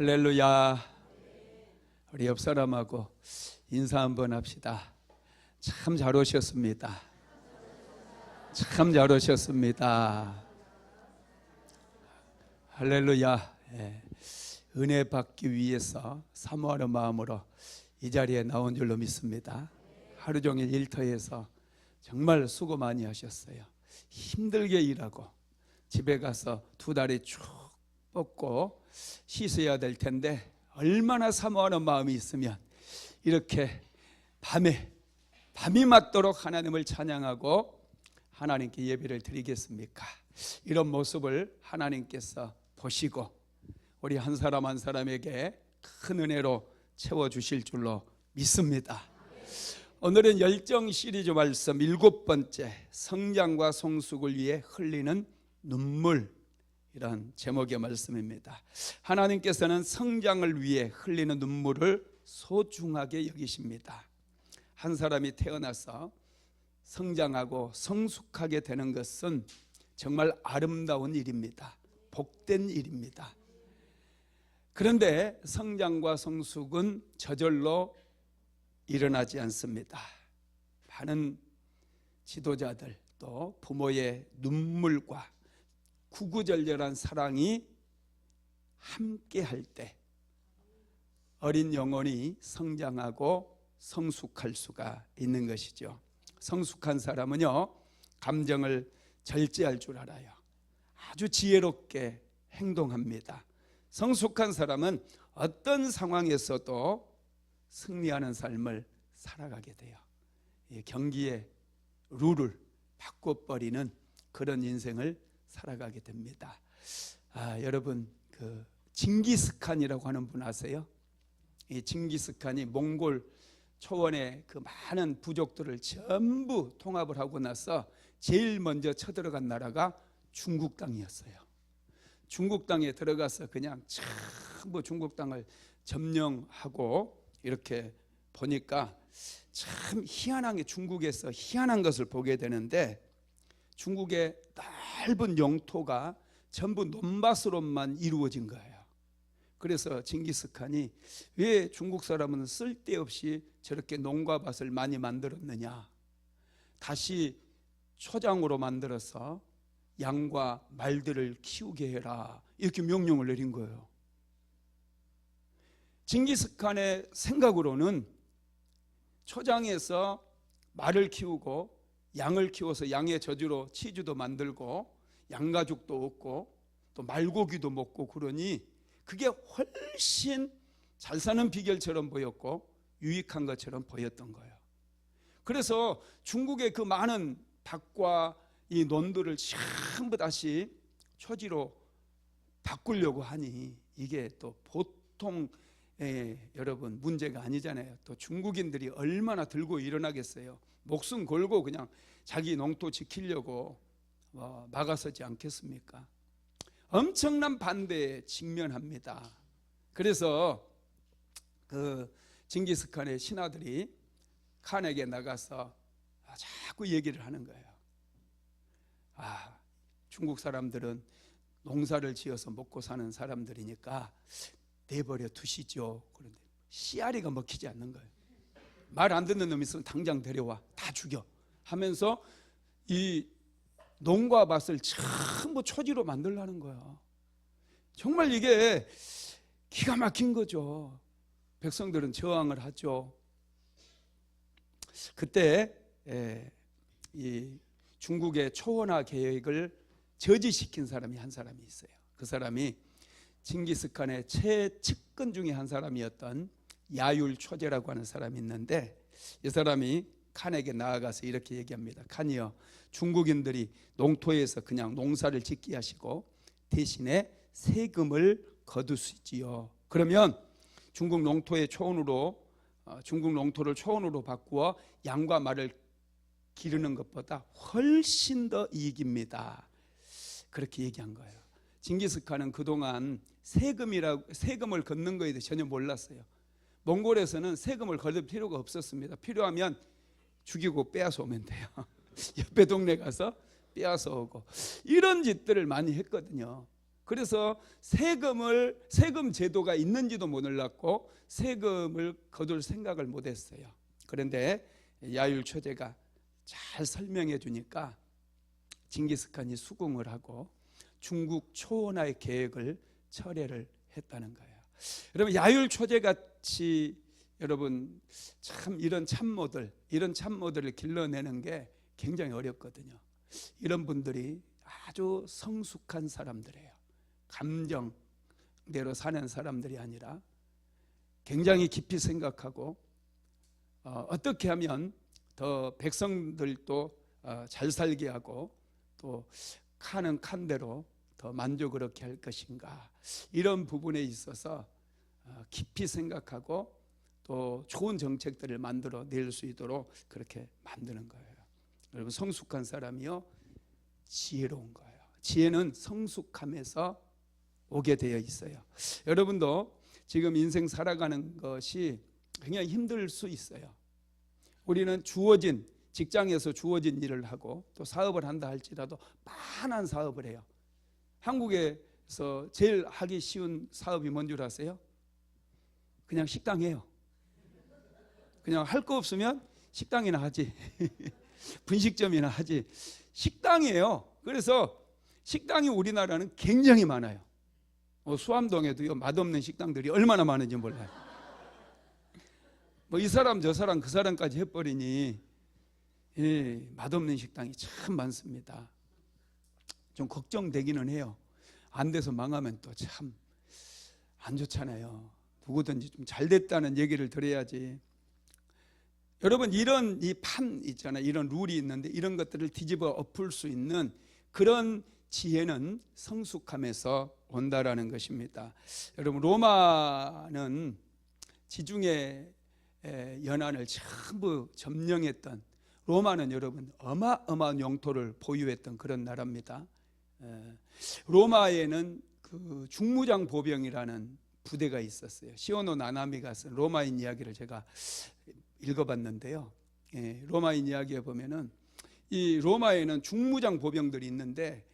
할렐루야. 우리 옆 사람하고 인사 한번 합시다. 참 잘 오셨습니다. 참 잘 오셨습니다. 할렐루야. 은혜 받기 위해서 사모하는 마음으로 이 자리에 나온 줄로 믿습니다. 하루 종일 일터에서 정말 수고 많이 하셨어요. 힘들게 일하고 집에 가서 두 다리 쭉 뻗고 씻어야 될 텐데 얼마나 사모하는 마음이 있으면 이렇게 밤이 맞도록 하나님을 찬양하고 하나님께 예배를 드리겠습니까? 이런 모습을 하나님께서 보시고 우리 한 사람 한 사람에게 큰 은혜로 채워주실 줄로 믿습니다. 오늘은 열정 시리즈 말씀 7번째, 성장과 성숙을 위해 흘리는 눈물, 이런 제목의 말씀입니다. 하나님께서는 성장을 위해 흘리는 눈물을 소중하게 여기십니다. 한 사람이 태어나서 성장하고 성숙하게 되는 것은 정말 아름다운 일입니다. 복된 일입니다. 그런데 성장과 성숙은 저절로 일어나지 않습니다. 많은 지도자들 또 부모의 눈물과 구구절절한 사랑이 함께 할 때 어린 영혼이 성장하고 성숙할 수가 있는 것이죠. 성숙한 사람은요, 감정을 절제할 줄 알아요. 아주 지혜롭게 행동합니다. 성숙한 사람은 어떤 상황에서도 승리하는 삶을 살아가게 돼요. 경기의 룰을 바꿔버리는 그런 인생을 살아가게 됩니다. 여러분, 그 징기스칸이라고 하는 분 아세요? 이 징기스칸이 몽골 초원의 그 많은 부족들을 전부 통합을 하고 나서 제일 먼저 쳐들어간 나라가 중국 땅이었어요. 중국 땅에 들어가서 그냥 전부 중국 땅을 점령하고 이렇게 보니까 참 희한하게 중국에서 희한한 것을 보게 되는데, 중국의 넓은 영토가 전부 논밭으로만 이루어진 거예요. 그래서 징기스칸이 왜 중국 사람은 쓸데없이 저렇게 농과 밭을 많이 만들었느냐, 다시 초장으로 만들어서 양과 말들을 키우게 해라, 이렇게 명령을 내린 거예요. 징기스칸의 생각으로는 초장에서 말을 키우고 양을 키워서 양의 저주로 치즈도 만들고 양가죽도 얻고 또 말고기도 먹고 그러니 그게 훨씬 잘 사는 비결처럼 보였고 유익한 것처럼 보였던 거예요. 그래서 중국의 그 많은 밭과 이 논들을 전부 다시 초지로 바꾸려고 하니 이게 또 보통 여러분 문제가 아니잖아요. 또 중국인들이 얼마나 들고 일어나겠어요. 목숨 걸고 그냥 자기 농토 지키려고 막아서지 않겠습니까? 엄청난 반대에 직면합니다. 그래서 그 징기스칸의 신하들이 칸에게 나가서 자꾸 얘기를 하는 거예요. 중국 사람들은 농사를 지어서 먹고 사는 사람들이니까 내버려 두시죠. 그런데 씨알이가 먹히지 않는 거예요. 말 안 듣는 놈이 있으면 당장 데려와, 다 죽여 하면서 이 농과 밭을 전부 초지로 만들라는 거야. 정말 이게 기가 막힌 거죠. 백성들은 저항을 하죠. 그때 이 중국의 초원화 계획을 저지시킨 사람이 한 사람이 있어요. 그 사람이 징기스칸의 최측근 중에 한 사람이었던 야율 초제라고 하는 사람이 있는데, 이 사람이 칸에게 나아가서 이렇게 얘기합니다. 칸이여, 중국인들이 농토에서 그냥 농사를 짓게 하시고 대신에 세금을 거두시지요. 그러면 중국 농토를 초원으로 바꾸어 양과 말을 기르는 것보다 훨씬 더 이익입니다. 그렇게 얘기한 거예요. 징기스칸은 그동안 세금을 걷는 거에 대해 전혀 몰랐어요. 몽골에서는 세금을 거둘 필요가 없었습니다. 필요하면 죽이고 빼앗아 오면 돼요. 옆에 동네 가서 빼앗아 오고 이런 짓들을 많이 했거든요. 그래서 세금 제도가 있는지도 몰랐고 세금을 거둘 생각을 못했어요. 그런데 야율 초제가 잘 설명해 주니까 징기스칸이 수긍을 하고 중국 초원화의 계획을 철회를 했다는 거예요. 여러분, 야율 초제같이 여러분 참 이런 참모들을 길러내는 게 굉장히 어렵거든요. 이런 분들이 아주 성숙한 사람들이에요. 감정대로 사는 사람들이 아니라 굉장히 깊이 생각하고 어떻게 하면 더 백성들도 잘 살게 하고 또 칸은 칸대로 더 만족스럽게 할 것인가, 이런 부분에 있어서 깊이 생각하고 또 좋은 정책들을 만들어 낼 수 있도록 그렇게 만드는 거예요. 여러분, 성숙한 사람이요 지혜로운 거예요. 지혜는 성숙함에서 오게 되어 있어요. 여러분도 지금 인생 살아가는 것이 굉장히 힘들 수 있어요. 우리는 직장에서 주어진 일을 하고 또 사업을 한다 할지라도 많은 사업을 해요. 한국에서 제일 하기 쉬운 사업이 뭔 줄 아세요? 그냥 식당이에요. 그냥 할 거 없으면 식당이나 하지. 분식점이나 하지. 식당이에요. 그래서 식당이 우리나라는 굉장히 많아요. 수암동에도요, 맛없는 식당들이 얼마나 많은지 몰라요. 이 사람 저 사람 그 사람까지 해버리니 맛없는 식당이 참 많습니다. 좀 걱정되기는 해요. 안 돼서 망하면 또 참 안 좋잖아요. 누구든지 좀 잘 됐다는 얘기를 들어야지. 여러분, 이런 이 판 있잖아요. 이런 룰이 있는데 이런 것들을 뒤집어 엎을 수 있는 그런 지혜는 성숙함에서 온다라는 것입니다. 여러분, 로마는 지중해 연안을 전부 점령했던, 로마는 여러분 어마어마한 영토를 보유했던 그런 나라입니다. 로마에는 그 중무장 보병이라는 부대가 있었어요. 시오노 나나미가 쓴 로마인 이야기를 제가 읽어봤는데요. 로마인 이야기에 보면은 이 로마에는 중무장 보병들이 있는데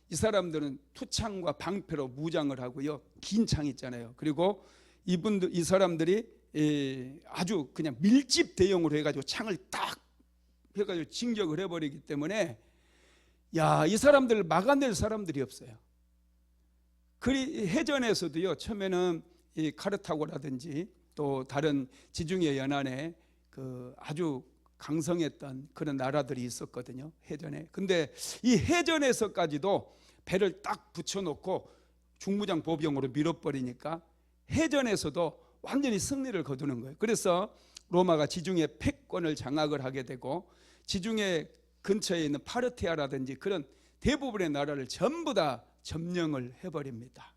이 사람들은 투창과 방패로 무장을 하고요. 긴 창 있잖아요. 그리고 이 사람들이 아주 그냥 밀집 대용으로 해가지고 창을 딱 해가지고 진격을 해버리기 때문에 이 사람들을 막아낼 사람들이 없어요. 해전에서도요, 처음에는 이 카르타고라든지 또 다른 지중해 연안에 그 아주 강성했던 그런 나라들이 있었거든요, 해전에. 근데 이 해전에서까지도 배를 딱 붙여놓고 중무장 보병으로 밀어버리니까 해전에서도 완전히 승리를 거두는 거예요. 그래서 로마가 지중해 패권을 장악을 하게 되고 지중해 근처에 있는 파르티아라든지 그런 대부분의 나라를 전부 다 점령을 해버립니다.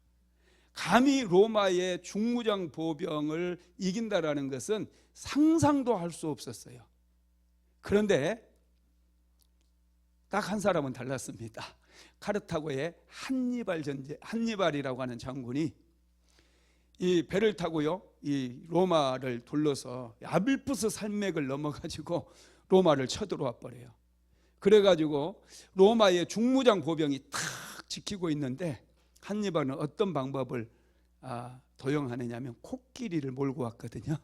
감히 로마의 중무장 보병을 이긴다라는 것은 상상도 할 수 없었어요. 그런데 딱 한 사람은 달랐습니다. 카르타고의 한니발이라고 하는 장군이 이 배를 타고요, 이 로마를 둘러서 아빌푸스 산맥을 넘어가지고 로마를 쳐들어와 버려요. 그래가지고 로마의 중무장 보병이 탁 지키고 있는데 한니발은 어떤 방법을 도용하느냐면 코끼리를 몰고 왔거든요.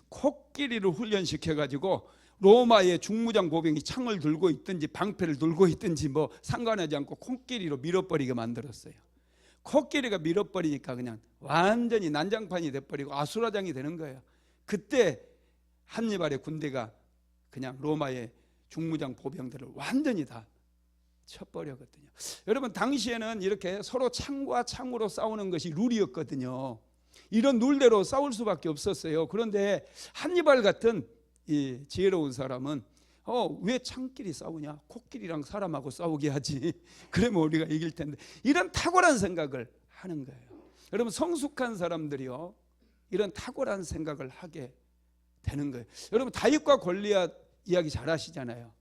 코끼리를 훈련시켜가지고 로마의 중무장 보병이 창을 들고 있든지 방패를 들고 있든지 뭐 상관하지 않고 코끼리로 밀어버리게 만들었어요. 코끼리가 밀어버리니까 그냥 완전히 난장판이 돼버리고 아수라장이 되는 거예요. 그때 한니발의 군대가 그냥 로마의 중무장 보병들을 완전히 다 쳐버렸거든요. 여러분, 당시에는 이렇게 서로 창과 창으로 싸우는 것이 룰이었거든요. 이런 룰대로 싸울 수밖에 없었어요. 그런데 한니발 같은 이 지혜로운 사람은 왜 창끼리 싸우냐? 코끼리랑 사람하고 싸우게 하지. 그러면 우리가 이길 텐데. 이런 탁월한 생각을 하는 거예요. 여러분, 성숙한 사람들이요, 이런 탁월한 생각을 하게 되는 거예요. 여러분, 다윗과 골리앗 이야기 잘 하시잖아요.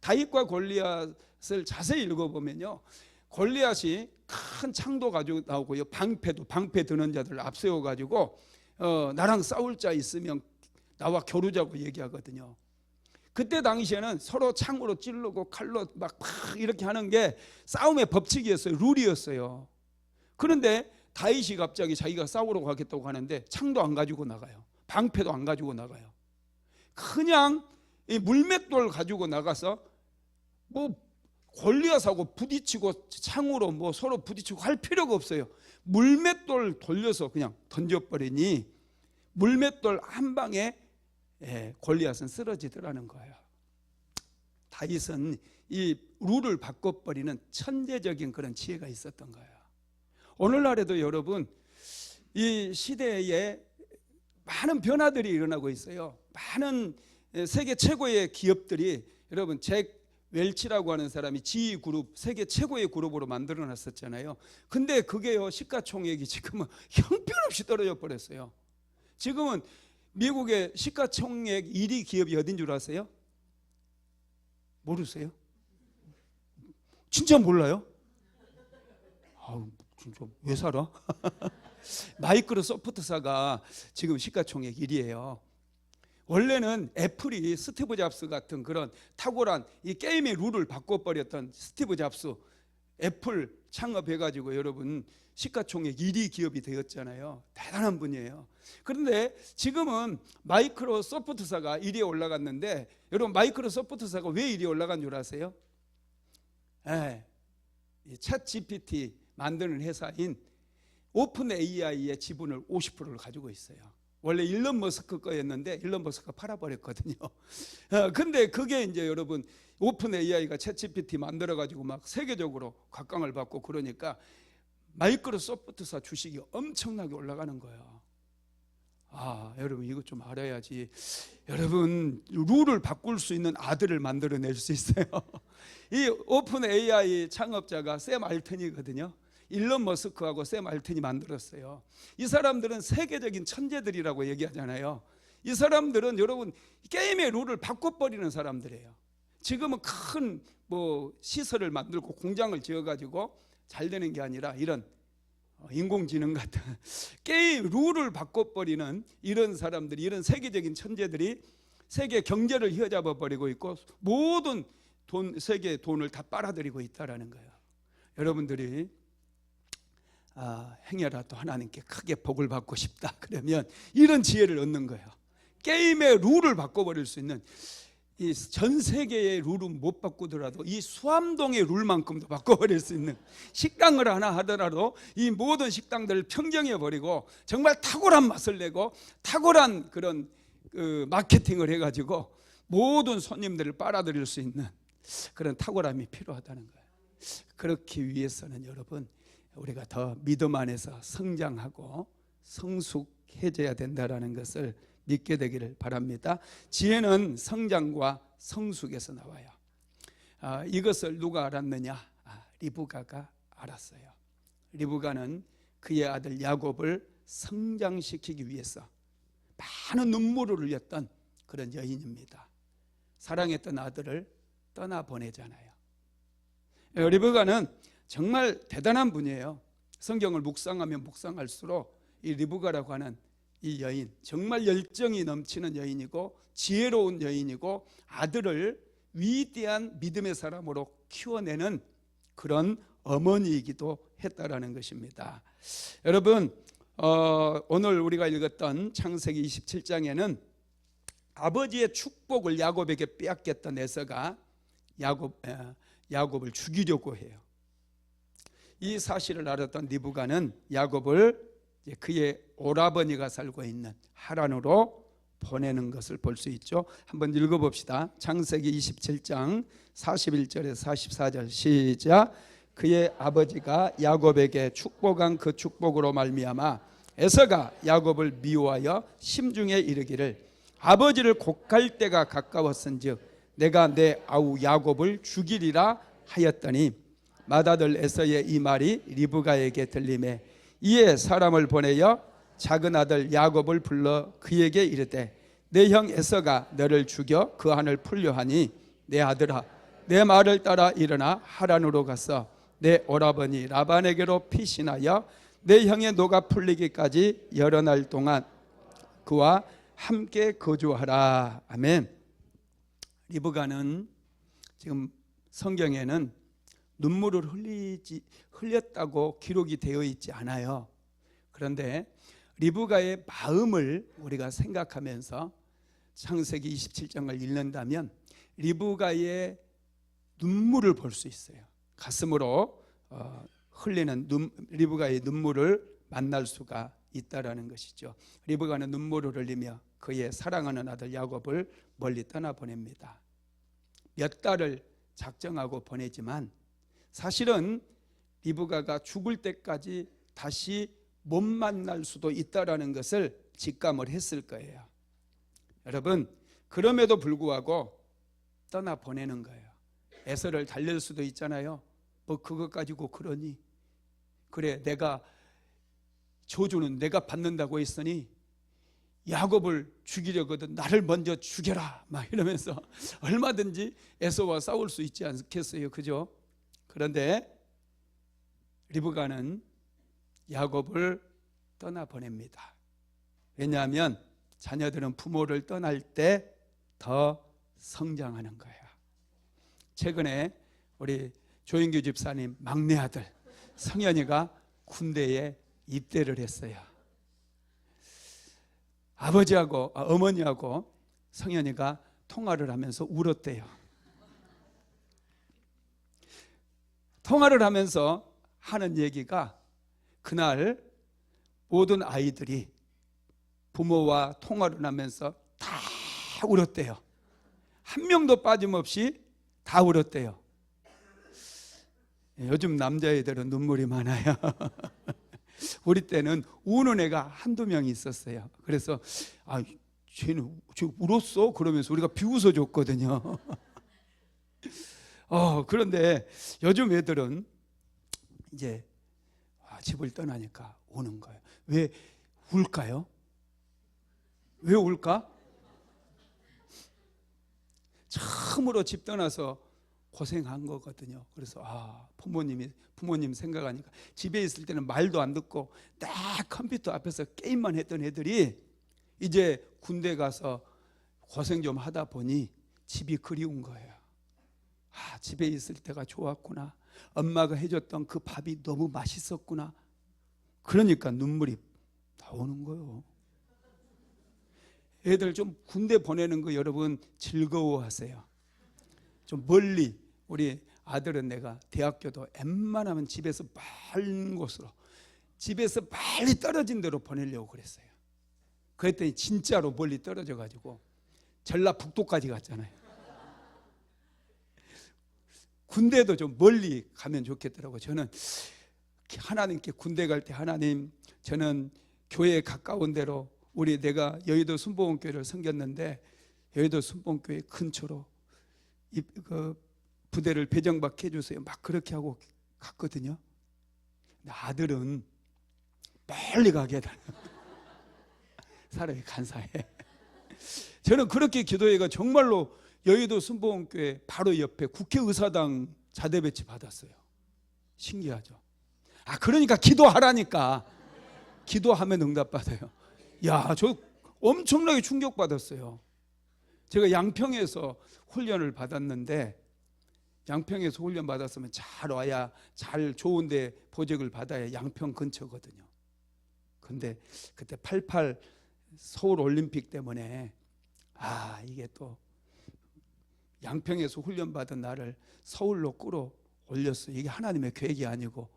다윗과 골리앗을 자세히 읽어보면요, 골리앗이 큰 창도 가지고 나오고요, 방패 드는 자들을 앞세워가지고 나랑 싸울 자 있으면 나와 겨루자고 얘기하거든요. 그때 당시에는 서로 창으로 찌르고 칼로 막 이렇게 하는 게 싸움의 법칙이었어요. 룰이었어요. 그런데 다윗이 갑자기 자기가 싸우러 가겠다고 하는데 창도 안 가지고 나가요. 방패도 안 가지고 나가요. 그냥 이 물맷돌 가지고 나가서 뭐 골리앗하고 부딪히고 창으로 뭐 서로 부딪히고 할 필요가 없어요. 물맷돌 돌려서 그냥 던져버리니 물맷돌 한 방에 골리앗은 쓰러지더라는 거예요. 다윗은 이 룰을 바꿔버리는 천재적인 그런 지혜가 있었던 거예요. 오늘날에도 여러분 이 시대에 많은 변화들이 일어나고 있어요. 많은 세계 최고의 기업들이 여러분 잭 웰치라고 하는 사람이 GE 그룹 세계 최고의 그룹으로 만들어 놨었잖아요. 근데 그게요 시가총액이 지금은 형편없이 떨어져 버렸어요. 지금은 미국의 시가총액 1위 기업이 어딘 줄 아세요? 모르세요? 진짜 몰라요? 아우 진짜 왜 살아? 마이크로소프트사가 지금 시가총액 1위예요. 원래는 애플이 스티브 잡스 같은 그런 탁월한 이 게임의 룰을 바꿔버렸던 스티브 잡스, 애플 창업해가지고 여러분 시가총액 1위 기업이 되었잖아요. 대단한 분이에요. 그런데 지금은 마이크로소프트사가 1위에 올라갔는데 여러분 마이크로소프트사가 왜 1위에 올라간 줄 아세요? 챗 GPT 만드는 회사인 오픈 AI의 지분을 50%를 가지고 있어요. 원래 일론 머스크 거였는데 일론 머스크가 팔아버렸거든요. 근데 그게 이제 여러분 오픈 AI가 챗 GPT 만들어가지고 막 세계적으로 각광을 받고 그러니까 마이크로소프트사 주식이 엄청나게 올라가는 거예요. 여러분 이거 좀 알아야지. 여러분 룰을 바꿀 수 있는 아들을 만들어낼 수 있어요. 이 오픈 AI 창업자가 샘 알튼이거든요. 일론 머스크하고 샘 알튼이 만들었어요. 이 사람들은 세계적인 천재들이라고 얘기하잖아요. 이 사람들은 여러분 게임의 룰을 바꿔버리는 사람들이에요. 지금은 큰 뭐 시설을 만들고 공장을 지어가지고 잘 되는 게 아니라 이런 인공지능 같은 게임 룰을 바꿔버리는 이런 사람들이, 이런 세계적인 천재들이 세계 경제를 휘어잡아 버리고 있고 모든 세계의 돈을 다 빨아들이고 있다는 거예요. 여러분들이 행여라도 하나님께 크게 복을 받고 싶다 그러면 이런 지혜를 얻는 거예요. 게임의 룰을 바꿔버릴 수 있는, 이 전 세계의 룰은 못 바꾸더라도 이 수암동의 룰만큼도 바꿔버릴 수 있는, 식당을 하나 하더라도 이 모든 식당들을 평정해버리고 정말 탁월한 맛을 내고 탁월한 그런 마케팅을 해가지고 모든 손님들을 빨아들일 수 있는 그런 탁월함이 필요하다는 거예요. 그렇기 위해서는 여러분 우리가 더 믿음 안에서 성장하고 성숙해져야 된다는 것을 믿게 되기를 바랍니다. 지혜는 성장과 성숙에서 나와요. 이것을 누가 알았느냐? 리브가가 알았어요. 리브가는 그의 아들 야곱을 성장시키기 위해서 많은 눈물을 흘렸던 그런 여인입니다. 사랑했던 아들을 떠나보내잖아요. 리브가는 정말 대단한 분이에요. 성경을 묵상하면 묵상할수록 이 리브가라고 하는 이 여인, 정말 열정이 넘치는 여인이고 지혜로운 여인이고 아들을 위대한 믿음의 사람으로 키워내는 그런 어머니이기도 했다라는 것입니다. 여러분 오늘 우리가 읽었던 창세기 27장에는 아버지의 축복을 야곱에게 빼앗겼던 에서가 야곱을 죽이려고 해요. 이 사실을 알았던 리브가는 야곱을 그의 오라버니가 살고 있는 하란으로 보내는 것을 볼 수 있죠. 한번 읽어봅시다. 창세기 27장 41절에서 44절 시작. 그의 아버지가 야곱에게 축복한 그 축복으로 말미암아 에서가 야곱을 미워하여 심중에 이르기를 아버지를 곡할 때가 가까웠은즉 내가 내 아우 야곱을 죽이리라 하였더니 맏아들 에서의 이 말이 리브가에게 들리매 이에 사람을 보내어 작은 아들 야곱을 불러 그에게 이르되 내 형 에서가 너를 죽여 그 한을 풀려 하니 내 아들아 내 말을 따라 일어나 하란으로 가서 내 오라버니 라반에게로 피신하여 내 형의 노가 풀리기까지 여러 날 동안 그와 함께 거주하라. 아멘. 리브가는 지금 성경에는 눈물을 흘렸다고 기록이 되어 있지 않아요. 그런데 리브가의 마음을 우리가 생각하면서 창세기 27장을 읽는다면 리브가의 눈물을 볼 수 있어요. 가슴으로 흘리는 리브가의 눈물을 만날 수가 있다라는 것이죠. 리브가는 눈물을 흘리며 그의 사랑하는 아들 야곱을 멀리 떠나보냅니다. 몇 달을 작정하고 보내지만 사실은 리브가가 죽을 때까지 다시 못 만날 수도 있다라는 것을 직감을 했을 거예요. 여러분, 그럼에도 불구하고 떠나보내는 거예요. 에서를 달랠 수도 있잖아요. 뭐 그것 가지고 그러니, 그래 내가 저주는 내가 받는다고 했으니 야곱을 죽이려거든 나를 먼저 죽여라 막 이러면서 얼마든지 에서와 싸울 수 있지 않겠어요? 그죠? 그런데 리브가는 야곱을 떠나보냅니다. 왜냐하면 자녀들은 부모를 떠날 때 더 성장하는 거예요. 최근에 우리 조인규 집사님 막내 아들 성현이가 군대에 입대를 했어요. 어머니하고 성현이가 통화를 하면서 울었대요. 통화를 하면서 하는 얘기가 그날 모든 아이들이 부모와 통화를 하면서 다 울었대요. 한 명도 빠짐없이 다 울었대요. 요즘 남자애들은 눈물이 많아요. 우리 때는 우는 애가 한두 명 있었어요. 그래서 쟤는 울었어? 그러면서 우리가 비웃어 줬거든요. 그런데 요즘 애들은 이제 집을 떠나니까 우는 거예요. 왜 울까요? 왜 울까? 처음으로 집 떠나서 고생한 거거든요. 그래서 부모님 생각하니까 집에 있을 때는 말도 안 듣고 딱 컴퓨터 앞에서 게임만 했던 애들이 이제 군대 가서 고생 좀 하다 보니 집이 그리운 거예요. 집에 있을 때가 좋았구나. 엄마가 해줬던 그 밥이 너무 맛있었구나. 그러니까 눈물이 나오는 거예요. 애들 좀 군대 보내는 거 여러분 즐거워하세요. 좀 멀리, 우리 아들은 내가 대학교도 웬만하면 집에서 멀은 곳으로, 집에서 빨리 떨어진 데로 보내려고 그랬어요. 그랬더니 진짜로 멀리 떨어져 가지고 전라북도까지 갔잖아요. 군대도 좀 멀리 가면 좋겠더라고요. 저는 하나님께 군대 갈 때 하나님, 저는 교회에 가까운 데로, 내가 여의도 순복음교회를 섬겼는데 여의도 순복음교회 근처로 그 부대를 배정받게 해주세요. 막 그렇게 하고 갔거든요. 근데 아들은 멀리 가게 해달라. 사람이 간사해. 저는 그렇게 기도해가 정말로 여의도 순복음교회 바로 옆에 국회의사당 자대 배치 받았어요. 신기하죠? 그러니까 기도하라니까. 기도하면 응답받아요. 저 엄청나게 충격받았어요. 제가 양평에서 훈련을 받았는데, 양평에서 훈련 받았으면 잘 와야, 잘 좋은데 보직을 받아야 양평 근처거든요. 근데 그때 88 서울 올림픽 때문에 이게 또 양평에서 훈련 받은 나를 서울로 끌어올렸어요. 이게 하나님의 계획이 아니고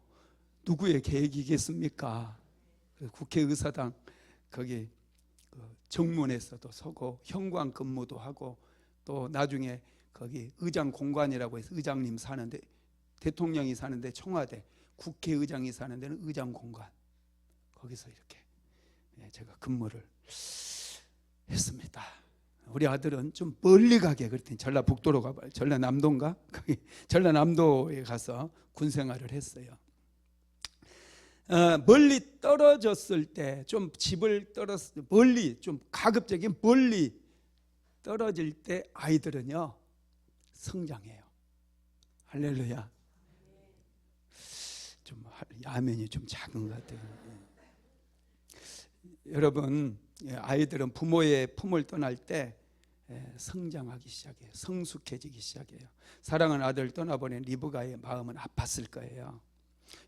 누구의 계획이겠습니까? 국회의사당 거기 정문에서도 서고 현관 근무도 하고, 또 나중에 거기 의장 공관이라고 해서 의장님 사는데, 대통령이 사는데 청와대, 국회의장이 사는 데는 의장 공관, 거기서 이렇게 제가 근무를 했습니다. 우리 아들은 좀 멀리 가게, 그랬더니 전라북도로 가봐요. 전라남도인가? 거기 전라남도에 가서 군 생활을 했어요. 멀리 떨어졌을 때, 좀 집을 멀리, 좀 가급적인 멀리 떨어질 때 아이들은요 성장해요. 할렐루야. 좀 아멘이 좀 작은 것 같아요. 여러분, 아이들은 부모의 품을 떠날 때 성장하기 시작해요. 성숙해지기 시작해요. 사랑하는 아들 떠나보낸 리브가의 마음은 아팠을 거예요.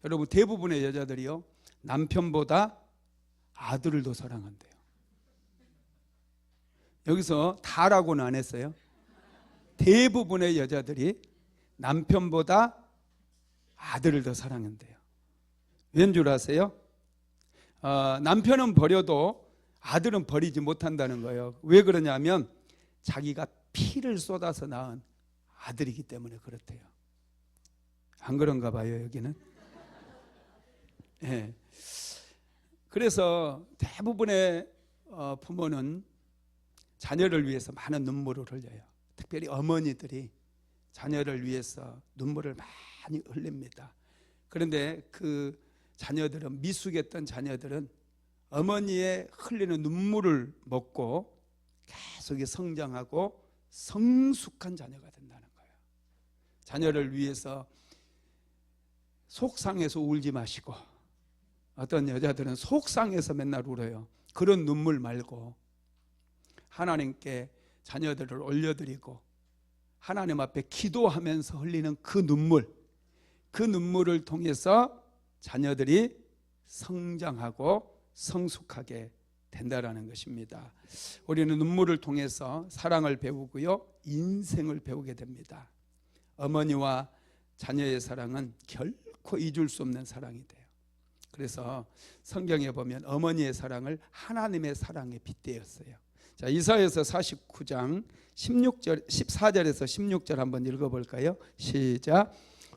여러분, 대부분의 여자들이요, 남편보다 아들을 더 사랑한대요. 여기서 다라고는 안 했어요. 대부분의 여자들이 남편보다 아들을 더 사랑한대요. 왠 줄 아세요? 남편은 버려도 아들은 버리지 못한다는 거예요. 왜 그러냐면 자기가 피를 쏟아서 낳은 아들이기 때문에 그렇대요. 안 그런가 봐요, 여기는. 네. 그래서 대부분의 부모는 자녀를 위해서 많은 눈물을 흘려요. 특별히 어머니들이 자녀를 위해서 눈물을 많이 흘립니다. 그런데 그 자녀들은, 미숙했던 자녀들은 어머니의 흘리는 눈물을 먹고 계속 성장하고 성숙한 자녀가 된다는 거예요. 자녀를 위해서 속상해서 울지 마시고, 어떤 여자들은 속상해서 맨날 울어요. 그런 눈물 말고 하나님께 자녀들을 올려드리고 하나님 앞에 기도하면서 흘리는 그 눈물을 통해서 자녀들이 성장하고 성숙하게 된다라는 것입니다. 우리는 눈물을 통해서 사랑을 배우고요, 인생을 배우게 됩니다. 어머니와 자녀의 사랑은 결코 잊을 수 없는 사랑이 돼요. 그래서 성경에 보면 어머니의 사랑을 하나님의 사랑에 빗대었어요. 자, 이사야서 49장 14절에서 16절 한번 읽어볼까요? 시작.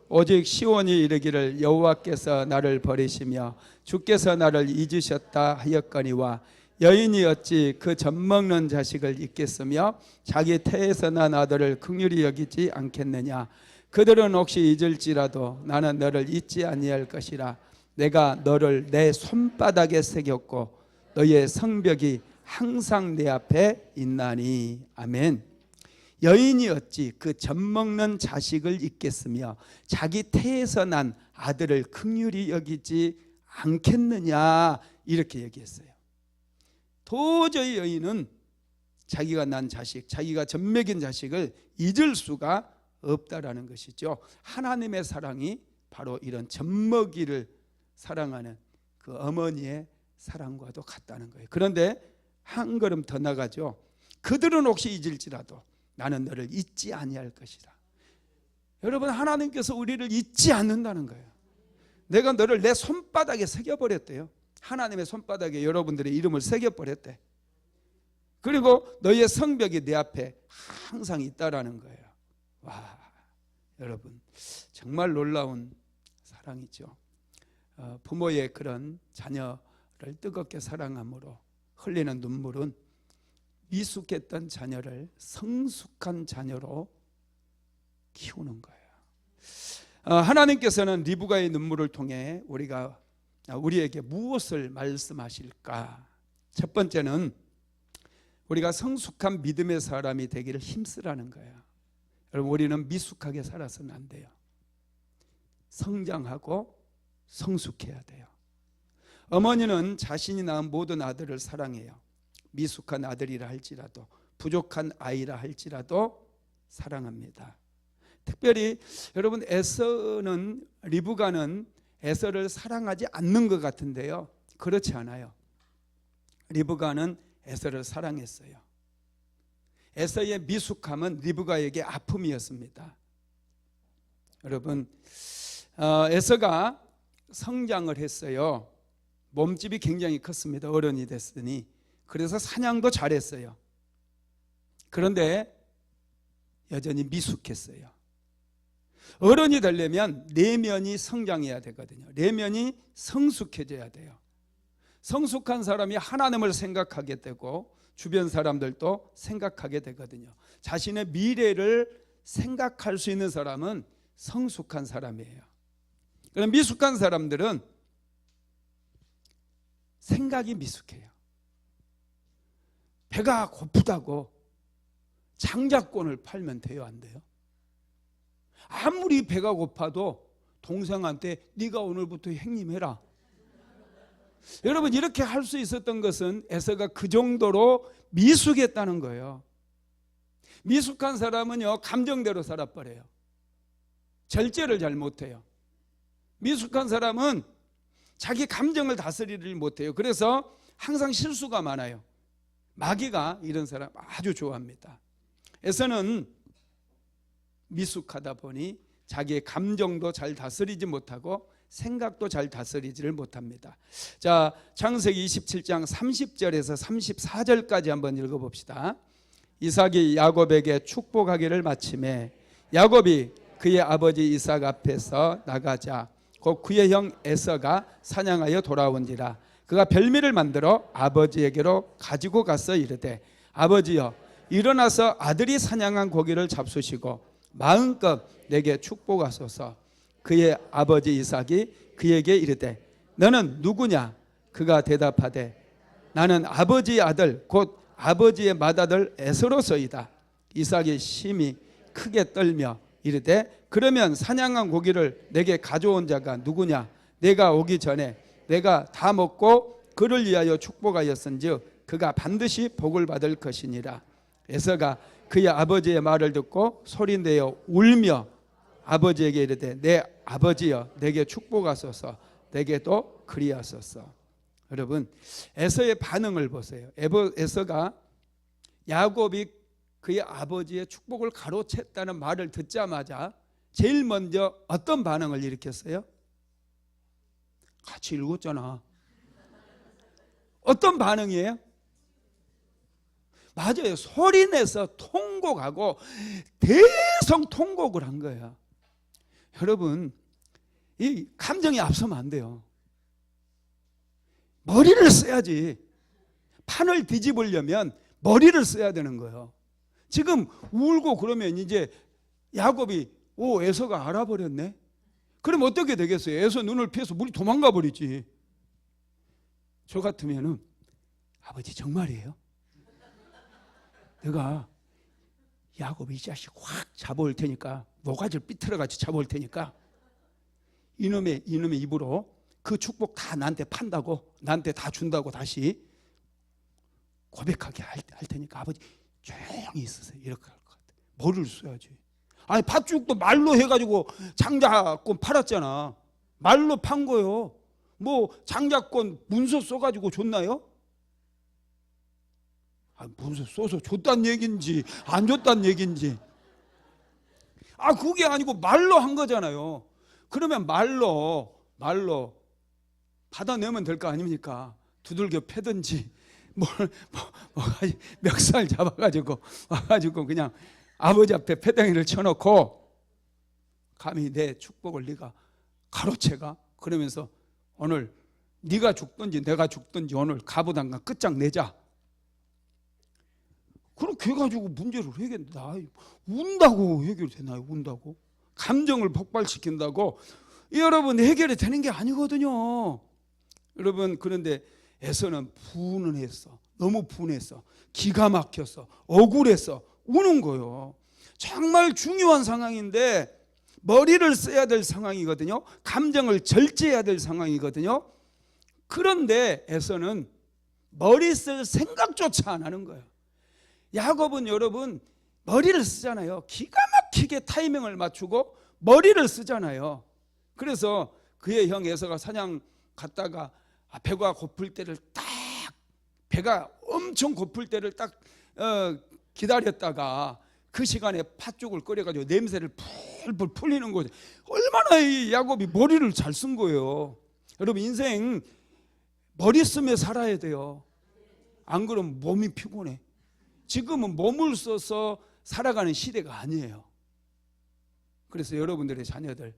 오직 시온이 이르기를 여호와께서 나를 버리시며 주께서 나를 잊으셨다 하였거니와 여인이 어찌 그 젖먹는 자식을 잊겠으며 자기 태에서 난 아들을 긍휼히 여기지 않겠느냐. 그들은 혹시 잊을지라도 나는 너를 잊지 아니할 것이라. 내가 너를 내 손바닥에 새겼고 너의 성벽이 항상 내 앞에 있나니. 아멘. 여인이 어찌 그 젖먹는 자식을 잊겠으며 자기 태에서 난 아들을 긍휼히 여기지 않겠느냐, 이렇게 얘기했어요. 도저히 여인은 자기가 난 자식, 자기가 젖먹인 자식을 잊을 수가 없다라는 것이죠. 하나님의 사랑이 바로 이런 젖먹이를 사랑하는 그 어머니의 사랑과도 같다는 거예요. 그런데 한 걸음 더 나가죠. 그들은 혹시 잊을지라도 나는 너를 잊지 아니할 것이라. 여러분, 하나님께서 우리를 잊지 않는다는 거예요. 내가 너를 내 손바닥에 새겨버렸대요. 하나님의 손바닥에 여러분들의 이름을 새겨버렸대. 그리고 너의 성벽이 내 앞에 항상 있다라는 거예요. 와, 여러분, 정말 놀라운 사랑이죠. 부모의 그런 자녀를 뜨겁게 사랑함으로 흘리는 눈물은 미숙했던 자녀를 성숙한 자녀로 키우는 거예요. 하나님께서는 리브가의 눈물을 통해 우리에게 무엇을 말씀하실까? 첫 번째는 우리가 성숙한 믿음의 사람이 되기를 힘쓰라는 거예요. 여러분, 우리는 미숙하게 살아서는 안 돼요. 성장하고 성숙해야 돼요. 어머니는 자신이 낳은 모든 아들을 사랑해요. 미숙한 아들이라 할지라도, 부족한 아이라 할지라도 사랑합니다. 특별히 여러분, 리브가는 에서를 사랑하지 않는 것 같은데요, 그렇지 않아요. 리브가는 에서를 사랑했어요. 에서의 미숙함은 리브가에게 아픔이었습니다. 여러분, 에서가 성장을 했어요. 몸집이 굉장히 컸습니다. 어른이 됐으니. 그래서 사냥도 잘했어요. 그런데 여전히 미숙했어요. 어른이 되려면 내면이 성장해야 되거든요. 내면이 성숙해져야 돼요. 성숙한 사람이 하나님을 생각하게 되고 주변 사람들도 생각하게 되거든요. 자신의 미래를 생각할 수 있는 사람은 성숙한 사람이에요. 그럼 미숙한 사람들은 생각이 미숙해요. 배가 고프다고 장자권을 팔면 돼요, 안 돼요? 아무리 배가 고파도 동생한테 네가 오늘부터 형님해라. 여러분, 이렇게 할 수 있었던 것은 에서가 그 정도로 미숙했다는 거예요. 미숙한 사람은요, 감정대로 살아버려요. 절제를 잘 못해요. 미숙한 사람은 자기 감정을 다스리를 못해요. 그래서 항상 실수가 많아요. 마귀가 이런 사람 아주 좋아합니다. 에서는 미숙하다 보니 자기의 감정도 잘 다스리지 못하고 생각도 잘 다스리지를 못합니다. 자, 창세기 27장 30절에서 34절까지 한번 읽어봅시다. 이삭이 야곱에게 축복하기를 마침에 야곱이 그의 아버지 이삭 앞에서 나가자 곧 그의 형 에서가 사냥하여 돌아온지라. 그가 별미를 만들어 아버지에게로 가지고 가서 이르되 아버지여 일어나서 아들이 사냥한 고기를 잡수시고 마음껏 내게 축복하소서. 그의 아버지 이삭이 그에게 이르되 너는 누구냐? 그가 대답하되 나는 아버지의 아들 곧 아버지의 맏아들 에서로서이다. 이삭이 심히 크게 떨며 이르되 그러면 사냥한 고기를 내게 가져온 자가 누구냐? 내가 오기 전에 내가 다 먹고 그를 위하여 축복하였은즉 그가 반드시 복을 받을 것이니라. 에서가 그의 아버지의 말을 듣고 소리내어 울며 아버지에게 이르되 내 아버지여 내게 축복하소서. 내게도 그리하소서. 여러분, 에서의 반응을 보세요. 에서가 야곱이 그의 아버지의 축복을 가로챘다는 말을 듣자마자 제일 먼저 어떤 반응을 일으켰어요? 같이 읽었잖아. 어떤 반응이에요? 맞아요. 소리내서 통곡하고 대성 통곡을 한 거야. 여러분, 이 감정이 앞서면 안 돼요. 머리를 써야지. 판을 뒤집으려면 머리를 써야 되는 거예요. 지금 울고 그러면 이제 야곱이 에서가 알아버렸네. 그럼 어떻게 되겠어요? 에서 눈을 피해서 물이 도망가 버리지. 저 같으면은 아버지 정말이에요? 내가 야곱 이 자식 확 잡아올 테니까 모가지를 삐뚤어같이 잡아올 테니까 이놈의 입으로 그 축복 다 나한테 판다고 나한테 다 준다고 다시 고백하게 할 테니까 아버지 조용히 있으세요. 이렇게 할 것 같아. 머리를 써야지. 아니 팥죽도 말로 해가지고 장자권 팔았잖아. 말로 판 거요. 뭐 장자권 문서 써가지고 줬나요? 문서 써서 줬단 얘긴지 안 줬단 얘긴지. 그게 아니고 말로 한 거잖아요. 그러면 말로 받아내면 될 거 아닙니까? 두들겨 패든지 멱살 잡아가지고 와가지고 그냥 아버지 앞에 패덩이를 쳐놓고 감히 내 축복을 네가 가로채가? 그러면서 오늘 네가 죽든지 내가 죽든지 오늘 가부당간 끝장내자. 그렇게 해가지고 문제를 해결된다. 운다고 해결되나요? 운다고? 감정을 폭발시킨다고 여러분 해결이 되는 게 아니거든요. 여러분, 그런데 에서는 분했어. 너무 분했어. 기가 막혔어. 억울했어. 우는 거예요. 정말 중요한 상황인데 머리를 써야 될 상황이거든요. 감정을 절제해야 될 상황이거든요. 그런데 에서는 머리 쓸 생각조차 안 하는 거예요. 야곱은 여러분 머리를 쓰잖아요. 기가 막히게 타이밍을 맞추고 머리를 쓰잖아요. 그래서 그의 형 에서가 사냥 갔다가 배가 고플 때를 딱 배가 엄청 고플 때를 딱 기다렸다가 그 시간에 팥죽을 끓여가지고 냄새를 풀풀 풀리는 거죠. 얼마나 이 야곱이 머리를 잘 쓴 거예요. 여러분, 인생 머리 쓰며 살아야 돼요. 안 그러면 몸이 피곤해. 지금은 몸을 써서 살아가는 시대가 아니에요. 그래서 여러분들의 자녀들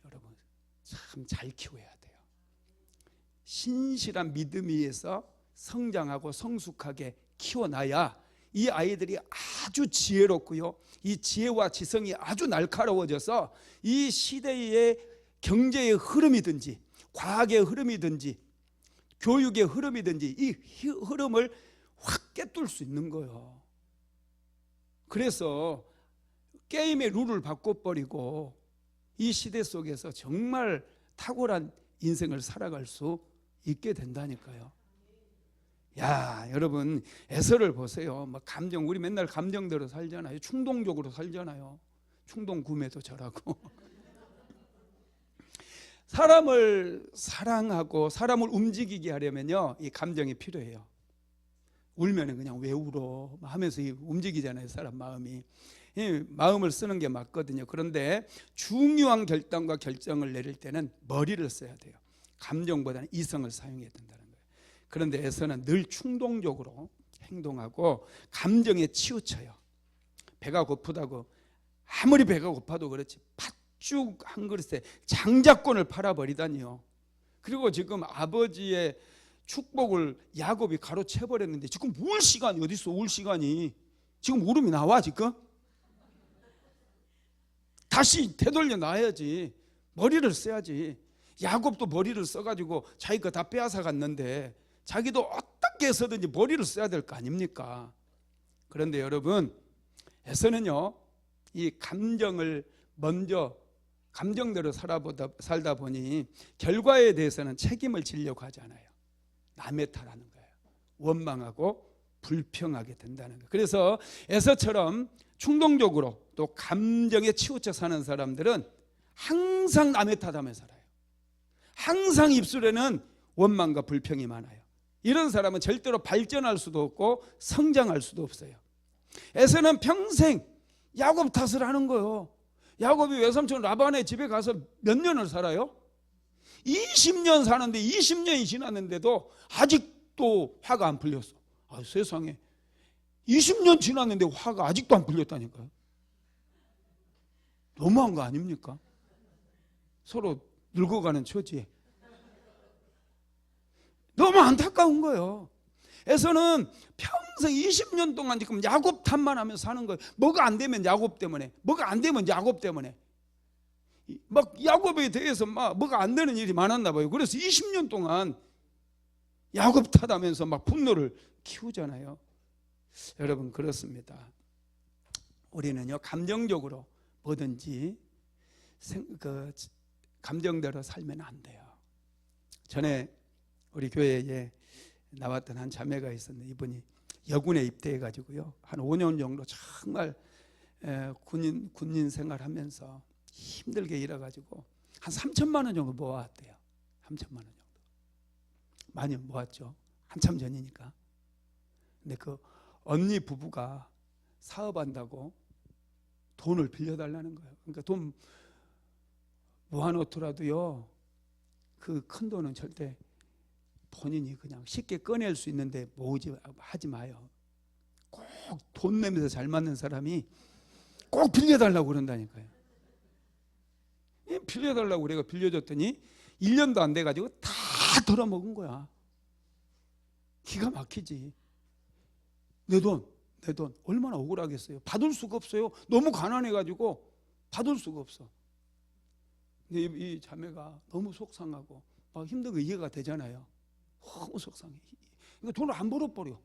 여러분 참 잘 키워야 돼요. 신실한 믿음 위에서 성장하고 성숙하게 키워놔야 이 아이들이 아주 지혜롭고요, 이 지혜와 지성이 아주 날카로워져서 이 시대의 경제의 흐름이든지 과학의 흐름이든지 교육의 흐름이든지 이 흐름을 확 깨뚫을 수 있는 거예요. 그래서 게임의 룰을 바꿔버리고 이 시대 속에서 정말 탁월한 인생을 살아갈 수 있게 된다니까요. 야, 여러분 에서를 보세요. 막 감정, 우리 맨날 감정대로 살잖아요. 충동적으로 살잖아요. 충동 구매도 잘하고. 사람을 사랑하고 사람을 움직이게 하려면요, 이 감정이 필요해요. 울면은 그냥 왜 울어 하면서 움직이잖아요, 사람 마음이. 이 마음을 쓰는 게 맞거든요. 그런데 중요한 결단과 결정을 내릴 때는 머리를 써야 돼요. 감정보다는 이성을 사용해야 된다는 거예요. 그런데 에서는 늘 충동적으로 행동하고 감정에 치우쳐요. 배가 고프다고 아무리 배가 고파도 그렇지 팥죽 한 그릇에 장자권을 팔아버리다니요. 그리고 지금 아버지의 축복을 야곱이 가로채버렸는데 지금 울 시간이 어디 있어? 울 시간이 지금 울음이 나와. 지금 다시 되돌려 놔야지. 머리를 써야지. 야곱도 머리를 써가지고 자기 거 다 빼앗아 갔는데 자기도 어떻게 해서든지 머리를 써야 될 거 아닙니까? 그런데 여러분, 에서는요, 이 감정을 먼저 감정대로 살다 보니 결과에 대해서는 책임을 지려고 하지 않아요. 남의 탓하는 거예요. 원망하고 불평하게 된다는 거예요. 그래서 에서처럼 충동적으로 또 감정에 치우쳐 사는 사람들은 항상 남의 탓하며 살아요. 항상 입술에는 원망과 불평이 많아요. 이런 사람은 절대로 발전할 수도 없고 성장할 수도 없어요. 에서는 평생 야곱 탓을 하는 거예요. 야곱이 외삼촌 라반의 집에 가서 몇 년을 살아요? 20년 사는데 20년이 지났는데도 아직도 화가 안 풀렸어. 아, 세상에 20년 지났는데 화가 아직도 안 풀렸다니까요. 너무한 거 아닙니까? 서로 늙어가는 처지에 너무 안타까운 거예요. 에서는 평생 20년 동안 지금 야곱 탓만 하면서 사는 거예요. 뭐가 안 되면 야곱 때문에, 뭐가 안 되면 야곱 때문에. 막 야곱에 대해서 막 뭐가 안 되는 일이 많았나 봐요. 그래서 20년 동안 야곱 탓하면서 막 분노를 키우잖아요. 여러분, 그렇습니다. 우리는요, 감정적으로 뭐든지 감정대로 살면 안 돼요. 전에 우리 교회에 나왔던 한 자매가 있었는데 이분이 여군에 입대해 가지고요, 한 5년 정도 정말 군인 생활하면서 힘들게 일해가지고 한 3천만 원 정도 모아왔대요. 3천만 원 정도 많이 모았죠. 한참 전이니까. 근데 그 언니 부부가 사업한다고 돈을 빌려달라는 거예요. 그러니까 돈 모아놓더라도요, 그 큰 돈은 절대 본인이 그냥 쉽게 꺼낼 수 있는데 하지 마요. 꼭 돈 내면서 잘 맞는 사람이 꼭 빌려달라고 그런다니까요. 빌려달라고 우리가 빌려줬더니 1년도 안 돼가지고 다 덜어먹은 거야. 기가 막히지. 내 돈 얼마나 억울하겠어요. 받을 수가 없어요. 너무 가난해가지고 받을 수가 없어. 근데 이 자매가 너무 속상하고 막 힘들고 이해가 되잖아요. 너무 속상해. 이거 돈을 안 벌어버려.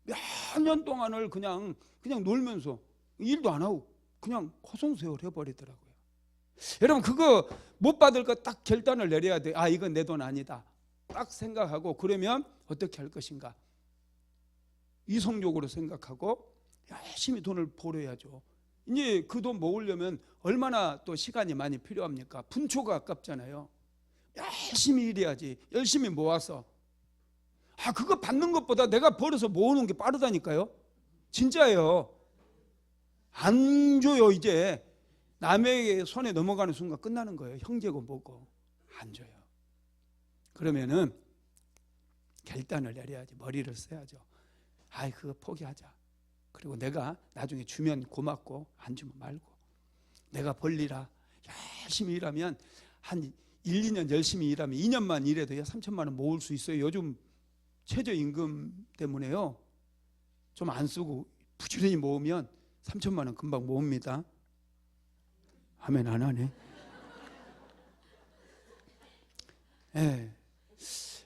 몇 년 동안을 그냥 놀면서 일도 안 하고 그냥 허송세월 해버리더라고요. 여러분, 그거 못 받을 거 딱 결단을 내려야 돼. 아, 이건 내 돈 아니다. 딱 생각하고, 그러면 어떻게 할 것인가? 이성적으로 생각하고 열심히 돈을 벌어야죠. 이제 그 돈 모으려면 얼마나 또 시간이 많이 필요합니까? 분초가 아깝잖아요. 열심히 일해야지. 열심히 모아서. 아, 그거 받는 것보다 내가 벌어서 모으는 게 빠르다니까요. 진짜예요. 안 줘요. 이제 남의 손에 넘어가는 순간 끝나는 거예요. 형제고 뭐고 안 줘요. 그러면은 결단을 내려야지. 머리를 써야죠. 아이, 그거 포기하자. 그리고 내가 나중에 주면 고맙고 안 주면 말고, 내가 벌리라. 열심히 일하면 한 1, 2년 열심히 일하면 2년만 일해도 3천만 원 모을 수 있어요. 요즘 최저임금 때문에요, 좀 안 쓰고 부지런히 모으면 3천만 원 금방 모읍니다. 아멘. 안 하네. 예,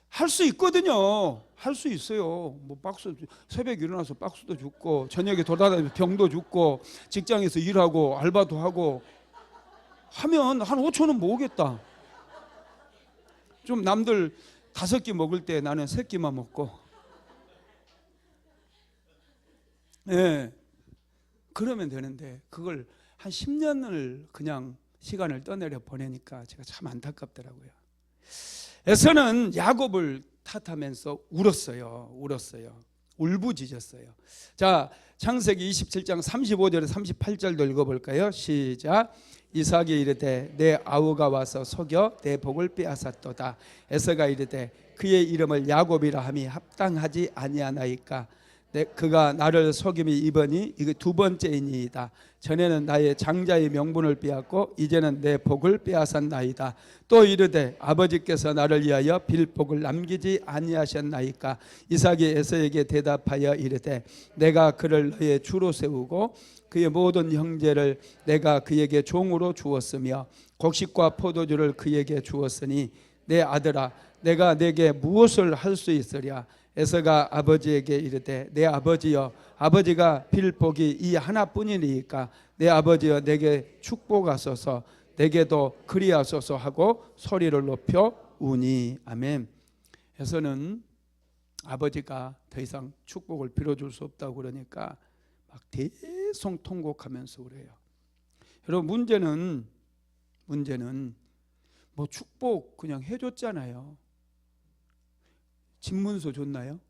할 수 있거든요. 할 수 있어요. 뭐 박수, 새벽에 일어나서 박수도 줍고, 저녁에 돌아다니면서 병도 줍고, 직장에서 일하고 알바도 하고 하면 한 5천 원 모으겠다. 좀 남들 5끼 먹을 때 나는 3끼만 먹고, 예, 그러면 되는데 그걸 한 10년을 그냥 시간을 떠내려 보내니까 제가 참 안타깝더라고요. 에서는 야곱을 탓하면서 울었어요. 울부짖었어요. 자, 창세기 27장 35절에 38절도 읽어볼까요? 시작. 이삭이 이르되 내 아우가 와서 속여 내 복을 빼앗았도다. 에서가 이르되 그의 이름을 야곱이라 함이 합당하지 아니하나이까. 그가 나를 속임이 이번이 이게 2번째이니이다. 전에는 나의 장자의 명분을 빼앗고 이제는 내 복을 빼앗았나이다. 또 이르되 아버지께서 나를 위하여 빌 복을 남기지 아니하셨나이까. 이삭이 에서에게 대답하여 이르되 내가 그를 너의 주로 세우고 그의 모든 형제를 내가 그에게 종으로 주었으며 곡식과 포도주를 그에게 주었으니 내 아들아 내가 내게 무엇을 할 수 있으랴. 에서가 아버지에게 이르되 내 아버지여 아버지가 빌 복이 이 하나뿐이니까 내 아버지여 내게 축복하소서 내게도 그리하소서 하고 소리를 높여 우니. 아멘. 에서는 아버지가 더 이상 축복을 빌어줄 수 없다고 그러니까 막 대성통곡하면서 그래요. 여러분 문제는 뭐 축복 그냥 해줬잖아요. 집문서 줬나요?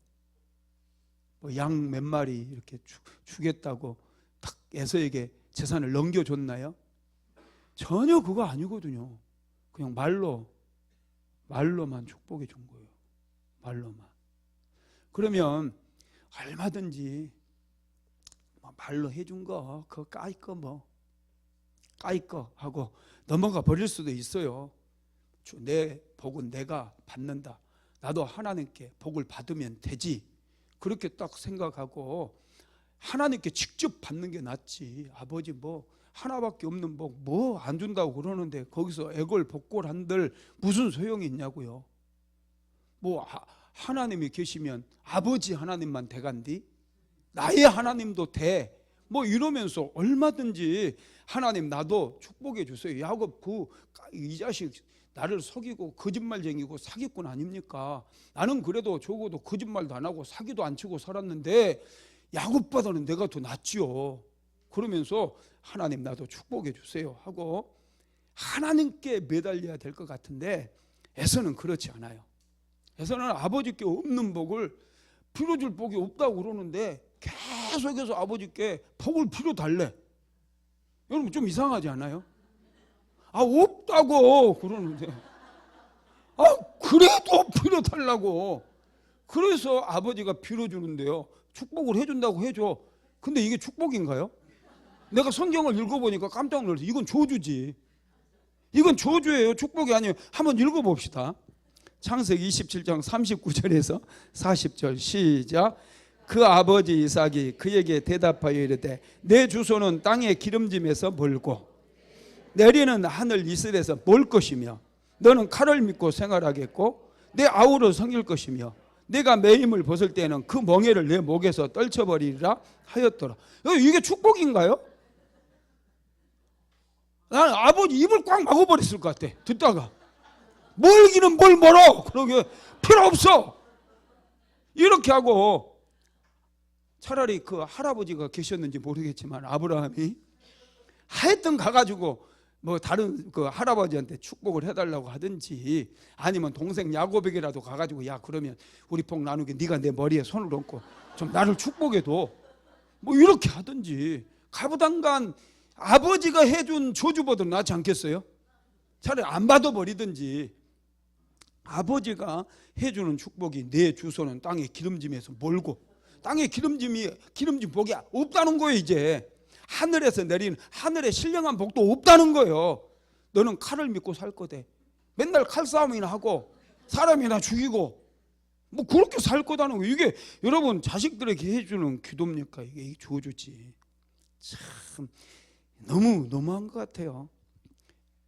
뭐 양 몇 마리 이렇게 주겠다고 딱 에서에게 재산을 넘겨줬나요? 전혀 그거 아니거든요. 그냥 말로만 축복해 준 거예요. 말로만. 그러면 얼마든지 말로 해준 거 그거 까이 거 하고 넘어가 버릴 수도 있어요. 내 복은 내가 받는다. 나도 하나님께 복을 받으면 되지. 그렇게 딱 생각하고 하나님께 직접 받는 게 낫지. 아버지 뭐 하나밖에 없는 복 뭐 안 준다고 그러는데 거기서 애걸복걸한들 무슨 소용이 있냐고요. 뭐 하나님이 계시면 아버지 하나님만 대간디 나의 하나님도 돼. 뭐 이러면서 얼마든지 하나님 나도 축복해 주세요. 야곱 이 자식 나를 속이고 거짓말쟁이고 사기꾼 아닙니까? 나는 그래도 적어도 거짓말도 안 하고 사기도 안 치고 살았는데 야곱보다는 내가 더 낫지요. 그러면서 하나님 나도 축복해 주세요 하고 하나님께 매달려야 될 것 같은데 에서는 그렇지 않아요. 에서는 아버지께 없는 복을 빌어줄 복이 없다고 그러는데 계속해서 아버지께 복을 빌어달래. 여러분 좀 이상하지 않아요? 없다고 그러는데 그래도 빌어달라고. 그래서 아버지가 빌어주는데요, 축복을 해준다고 해줘. 근데 이게 축복인가요? 내가 성경을 읽어보니까 깜짝 놀랐어요. 이건 저주지. 이건 저주예요. 축복이 아니에요. 한번 읽어봅시다. 창세기 27장 39절에서 40절 시작. 그 아버지 이삭이 그에게 대답하여 이르되 내 주소는 땅의 기름짐에서 멀고 내리는 하늘 이슬에서 멀 것이며 너는 칼을 믿고 생활하겠고 내 아우를 섬길 것이며 내가 매임을 벗을 때에는 그 멍에를 내 목에서 떨쳐버리리라 하였더라. 이게 축복인가요? 나는 아버지 입을 꽉 막아버렸을 것 같아. 듣다가 멀기는 뭘 멀어. 그러게 필요 없어. 이렇게 하고 차라리 그 할아버지가 계셨는지 모르겠지만 아브라함이 하여튼 가가지고 뭐 다른 그 할아버지한테 축복을 해달라고 하든지 아니면 동생 야곱에게라도 가가지고 야 그러면 우리 복 나누게 네가 내 머리에 손을 얹고 좀 나를 축복해도 뭐 이렇게 하든지 가부당간 아버지가 해준 저주보다 낫지 않겠어요? 차라리 안 받아버리든지. 아버지가 해주는 축복이 내 주소는 땅의 기름짐에서 멀고 땅의 기름짐 복이 없다는 거예요. 이제 하늘에서 내린 하늘의 신령한 복도 없다는 거예요. 너는 칼을 믿고 살 거대. 맨날 칼싸움이나 하고 사람이나 죽이고 뭐 그렇게 살 거다는 거예요. 이게 여러분 자식들에게 해주는 기도입니까? 이게 저주지. 참 너무 너무한 것 같아요.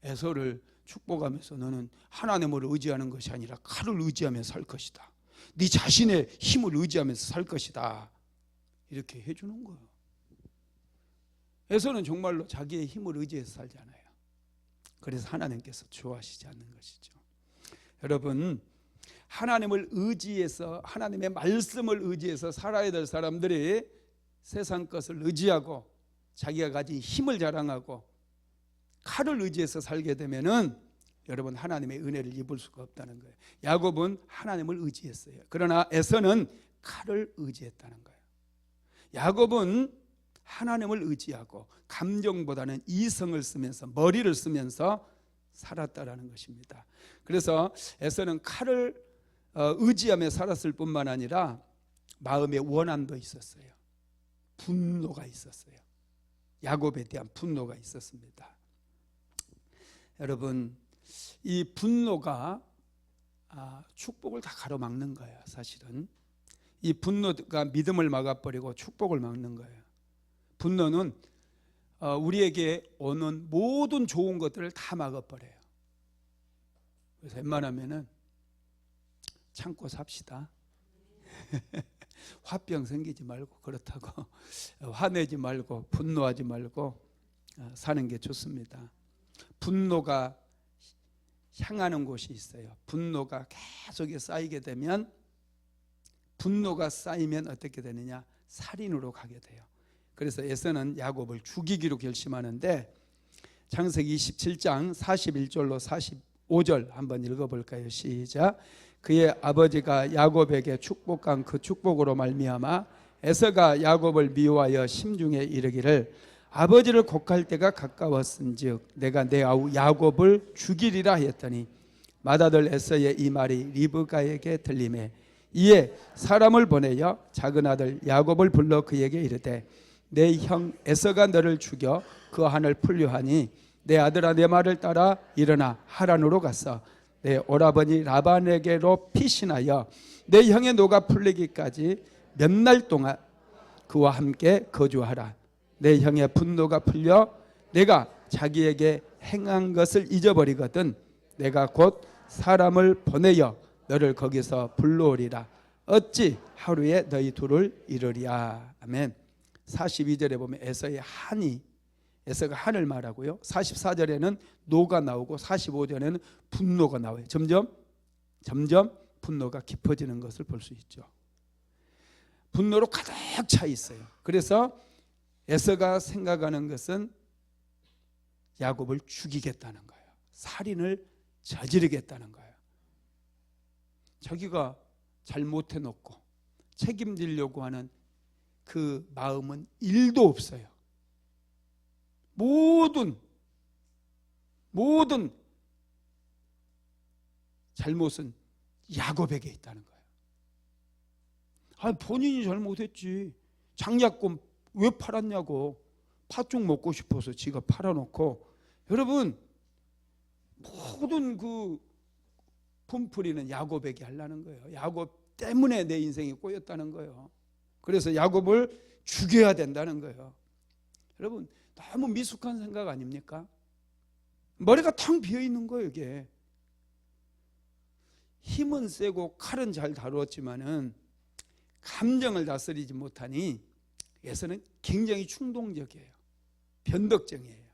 에서를 축복하면서 너는 하나님을 의지하는 것이 아니라 칼을 의지하며 살 것이다. 네 자신의 힘을 의지하면서 살 것이다. 이렇게 해주는 거예요. 에서는 정말로 자기의 힘을 의지해서 살지 않아요. 그래서 하나님께서 좋아하시지 않는 것이죠. 여러분 하나님을 의지해서, 하나님의 말씀을 의지해서 살아야 될 사람들이 세상 것을 의지하고 자기가 가진 힘을 자랑하고 칼을 의지해서 살게 되면은 여러분 하나님의 은혜를 입을 수가 없다는 거예요. 야곱은 하나님을 의지했어요. 그러나 에서는 칼을 의지했다는 거예요. 야곱은 하나님을 의지하고 감정보다는 이성을 쓰면서, 머리를 쓰면서 살았다라는 것입니다. 그래서 에서는 칼을 의지하며 살았을 뿐만 아니라 마음의 원한도 있었어요. 분노가 있었어요. 야곱에 대한 분노가 있었습니다. 여러분, 이 분노가 축복을 다 가로막는 거예요. 사실은 이 분노가 믿음을 막아버리고 축복을 막는 거예요. 분노는 우리에게 오는 모든 좋은 것들을 다 막아버려요. 그래서 웬만하면은 참고 삽시다. 화병 생기지 말고, 그렇다고 화내지 말고 분노하지 말고 사는 게 좋습니다. 분노가 향하는 곳이 있어요. 분노가 계속 쌓이게 되면, 분노가 쌓이면 어떻게 되느냐? 살인으로 가게 돼요. 그래서 에서는 야곱을 죽이기로 결심하는데, 창세기 27장 41절로 45절 한번 읽어볼까요? 시작. 그의 아버지가 야곱에게 축복한 그 축복으로 말미암아 에서가 야곱을 미워하여 심중에 이르기를, 아버지를 곡할 때가 가까웠은즉 내가 내 아우 야곱을 죽이리라 하였더니, 맏아들 에서의 이 말이 리브가에게 들리매 이에 사람을 보내어 작은 아들 야곱을 불러 그에게 이르되, 내 형 에서가 너를 죽여 그 한을 풀려하니 내 아들아, 내 말을 따라 일어나 하란으로 가서 내 오라버니 라반에게로 피신하여 내 형의 노가 풀리기까지 몇 날 동안 그와 함께 거주하라. 내 형의 분노가 풀려 내가 자기에게 행한 것을 잊어버리거든 내가 곧 사람을 보내어 너를 거기서 불러오리라. 어찌 하루에 너희 둘을 이루리야. 아멘. 42절에 보면 에서의 한이, 에서가 한을 말하고요, 44절에는 노가 나오고 45절에는 분노가 나와요. 점점 분노가 깊어지는 것을 볼 수 있죠. 분노로 가득 차 있어요. 그래서 에서가 생각하는 것은 야곱을 죽이겠다는 거예요. 살인을 저지르겠다는 거예요. 자기가 잘못해놓고 책임지려고 하는 그 마음은 1도 없어요. 모든 잘못은 야곱에게 있다는 거예요. 본인이 잘못했지. 장약금 왜 팔았냐고. 팥죽 먹고 싶어서 지가 팔아놓고. 여러분, 모든 그 분풀이는 야곱에게 하려는 거예요. 야곱 때문에 내 인생이 꼬였다는 거예요. 그래서 야곱을 죽여야 된다는 거예요. 여러분, 너무 미숙한 생각 아닙니까? 머리가 텅 비어있는 거예요. 이게 힘은 세고 칼은 잘 다루었지만은 감정을 다스리지 못하니 에서는 굉장히 충동적이에요. 변덕쟁이에요.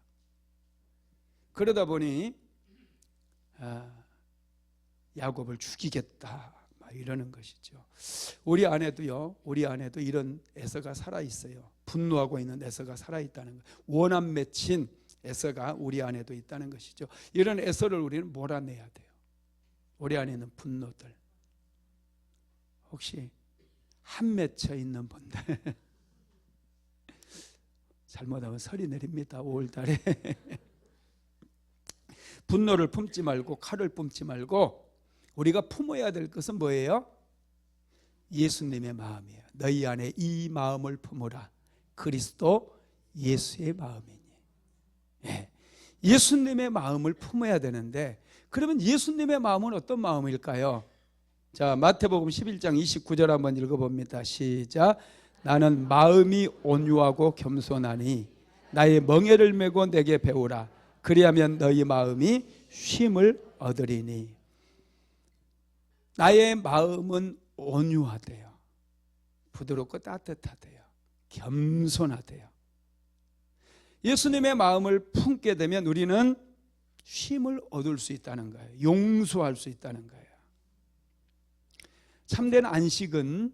그러다 보니 야곱을 죽이겠다 이러는 것이죠. 우리 안에도 이런 에서가 살아있어요. 분노하고 있는 에서가 살아있다는 거예요. 원한 맺힌 에서가 우리 안에도 있다는 것이죠. 이런 에서를 우리는 몰아내야 돼요. 우리 안에 있는 분노들. 혹시 한 맺혀 있는 분들 잘못하면 설이 내립니다. 5월달에 분노를 품지 말고 칼을 품지 말고 우리가 품어야 될 것은 뭐예요? 예수님의 마음이에요. 너희 안에 이 마음을 품으라. 그리스도 예수의 마음이니. 예수님의 마음을 품어야 되는데, 그러면 예수님의 마음은 어떤 마음일까요? 자, 마태복음 11장 29절 한번 읽어봅니다. 시작. 나는 마음이 온유하고 겸손하니 나의 멍에를 메고 내게 배우라. 그리하면 너희 마음이 쉼을 얻으리니. 나의 마음은 온유하대요. 부드럽고 따뜻하대요. 겸손하대요. 예수님의 마음을 품게 되면 우리는 쉼을 얻을 수 있다는 거예요. 용서할 수 있다는 거예요. 참된 안식은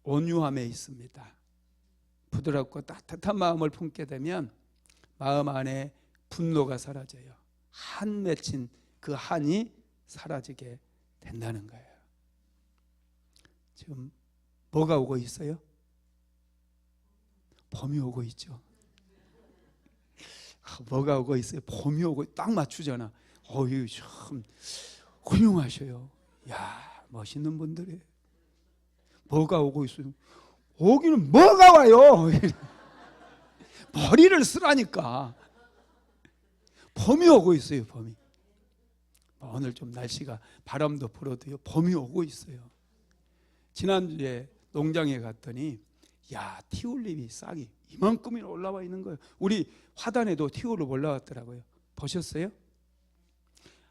온유함에 있습니다. 부드럽고 따뜻한 마음을 품게 되면 마음 안에 분노가 사라져요. 한 맺힌 그 한이 사라지게 된다는 거예요. 지금 뭐가 오고 있어요? 봄이 오고 있죠. 뭐가 오고 있어요? 봄이 오고 딱 맞추잖아. 어유 참 훌륭하셔요. 야, 멋있는 분들이. 뭐가 오고 있어요? 오기는 뭐가 와요? 머리를 쓰라니까. 봄이 오고 있어요. 봄이. 오늘 좀 날씨가 바람도 불어도요, 봄이 오고 있어요. 지난주에 농장에 갔더니 야, 티올립이 싹이 이만큼이나 올라와 있는 거예요. 우리 화단에도 티올립 올라왔더라고요. 보셨어요?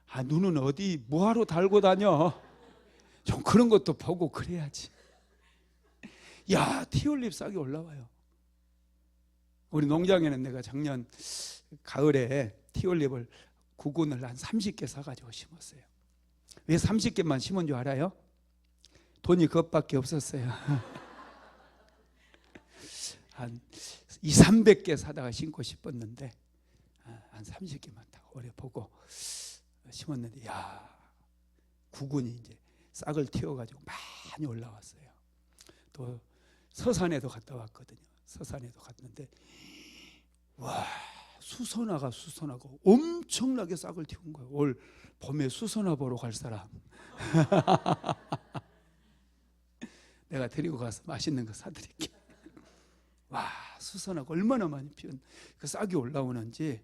아, 눈은 어디 뭐하러 달고 다녀? 좀 그런 것도 보고 그래야지. 야, 티올립 싹이 올라와요. 우리 농장에는 내가 작년 가을에 티올립을 구근을 한 30개 사가지고 심었어요. 왜 30개만 심은 줄 알아요? 돈이 그것밖에 없었어요. 한 200~300개 사다가 심고 싶었는데 한 30개만 딱 오래 보고 심었는데, 야, 구근이 이제 싹을 틔워가지고 많이 올라왔어요. 또 서산에도 갔다 왔거든요. 서산에도 갔는데 와, 수선화가 엄청나게 싹을 틔운 거예요. 올 봄에 수선화 보러 갈 사람. 내가 데리고 가서 맛있는 거 사드릴게. 와, 수선화가 얼마나 많이 피운 그 싹이 올라오는지.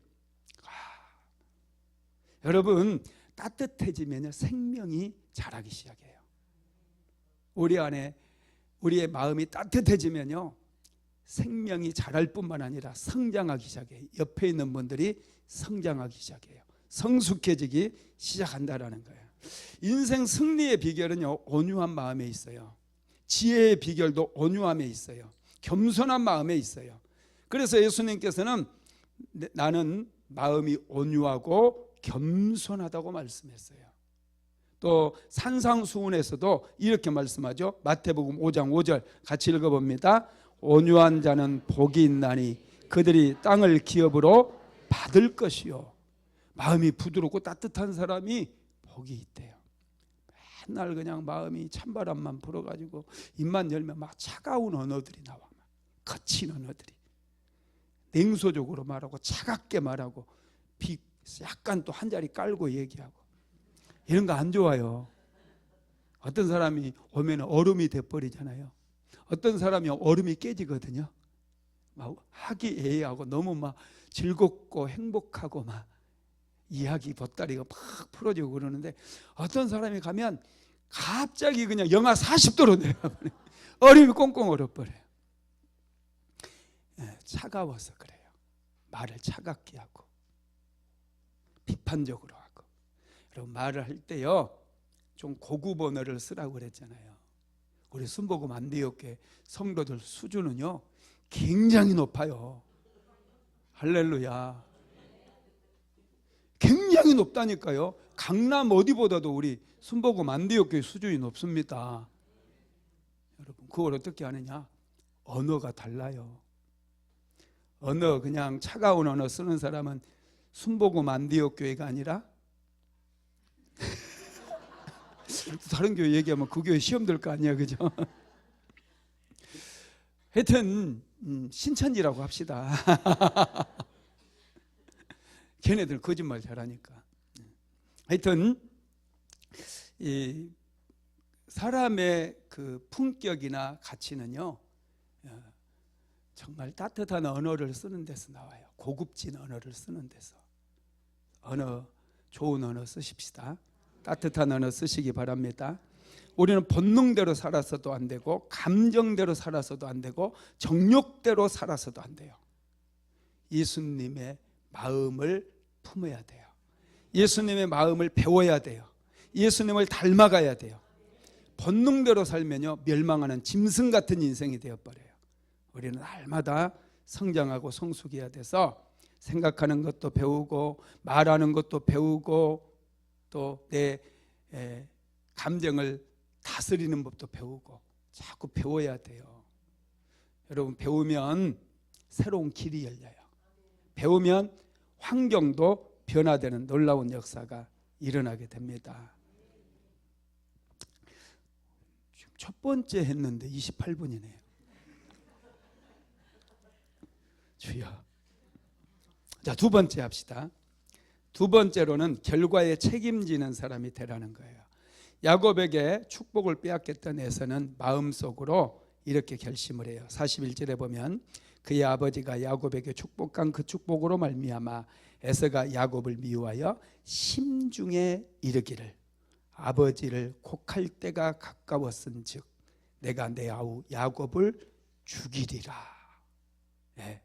여러분, 따뜻해지면 생명이 자라기 시작해요. 우리 안에 우리의 마음이 따뜻해지면요, 생명이 자랄 뿐만 아니라 성장하기 시작해요. 옆에 있는 분들이 성장하기 시작해요. 성숙해지기 시작한다라는 거예요. 인생 승리의 비결은요, 온유한 마음에 있어요. 지혜의 비결도 온유함에 있어요. 겸손한 마음에 있어요. 그래서 예수님께서는 나는 마음이 온유하고 겸손하다고 말씀했어요. 또 산상수훈에서도 이렇게 말씀하죠. 마태복음 5장 5절 같이 읽어봅니다. 온유한 자는 복이 있나니 그들이 땅을 기업으로 받을 것이요. 마음이 부드럽고 따뜻한 사람이 복이 있대요. 맨날 그냥 마음이 찬바람만 불어가지고 입만 열면 막 차가운 언어들이 나와. 막 거친 언어들이. 냉소적으로 말하고 차갑게 말하고 약간 또 한 자리 깔고 얘기하고 이런 거 안 좋아요. 어떤 사람이 오면 얼음이 돼버리잖아요. 어떤 사람이 얼음이 깨지거든요. 막 화기애애하고 너무 막 즐겁고 행복하고 막 이야기 보따리가 막 풀어지고 그러는데, 어떤 사람이 가면 갑자기 그냥 영하 40도로 내려가버려요. 얼음이 꽁꽁 얼어버려요. 차가워서 그래요. 말을 차갑게 하고 비판적으로 하고. 여러분, 말을 할 때요, 좀 고급 언어를 쓰라고 그랬잖아요. 우리 순복음 안디옥교회 성도들 수준은요 굉장히 높아요. 할렐루야. 굉장히 높다니까요. 강남 어디보다도 우리 순복음 안디옥교회 수준이 높습니다. 여러분, 그걸 어떻게 하느냐? 언어가 달라요. 언어, 그냥 차가운 언어 쓰는 사람은 순복음 안디옥교회가 아니라 다른 교회 얘기하면 그 교회 시험 들 거 아니야, 그죠? 하여튼 신천지라고 합시다. 걔네들 거짓말 잘하니까. 하여튼 이 사람의 그 품격이나 가치는요, 정말 따뜻한 언어를 쓰는 데서 나와요. 고급진 언어를 쓰는 데서. 좋은 언어 쓰십시다. 따뜻한 언어 쓰시기 바랍니다. 우리는 본능대로 살아서도 안 되고, 감정대로 살아서도 안 되고, 정욕대로 살아서도 안 돼요. 예수님의 마음을 품어야 돼요. 예수님의 마음을 배워야 돼요. 예수님을 닮아가야 돼요. 본능대로 살면요, 멸망하는 짐승 같은 인생이 되어버려요. 우리는 날마다 성장하고 성숙해야 돼서 생각하는 것도 배우고, 말하는 것도 배우고, 또 내 감정을 다스리는 법도 배우고 자꾸 배워야 돼요. 여러분, 배우면 새로운 길이 열려요. 배우면 환경도 변화되는 놀라운 역사가 일어나게 됩니다. 지금 첫 번째 했는데 28분이네요. 주여. 자, 두 번째 합시다. 두 번째로는 결과에 책임지는 사람이 되라는 거예요. 야곱에게 축복을 빼앗겼던 에서는 마음속으로 이렇게 결심을 해요. 41절에 보면 그의 아버지가 야곱에게 축복한 그 축복으로 말미암아 에서가 야곱을 미워하여 심중에 이르기를 아버지를 곡할 때가 가까웠은즉 내가 내 아우 야곱을 죽이리라. 네,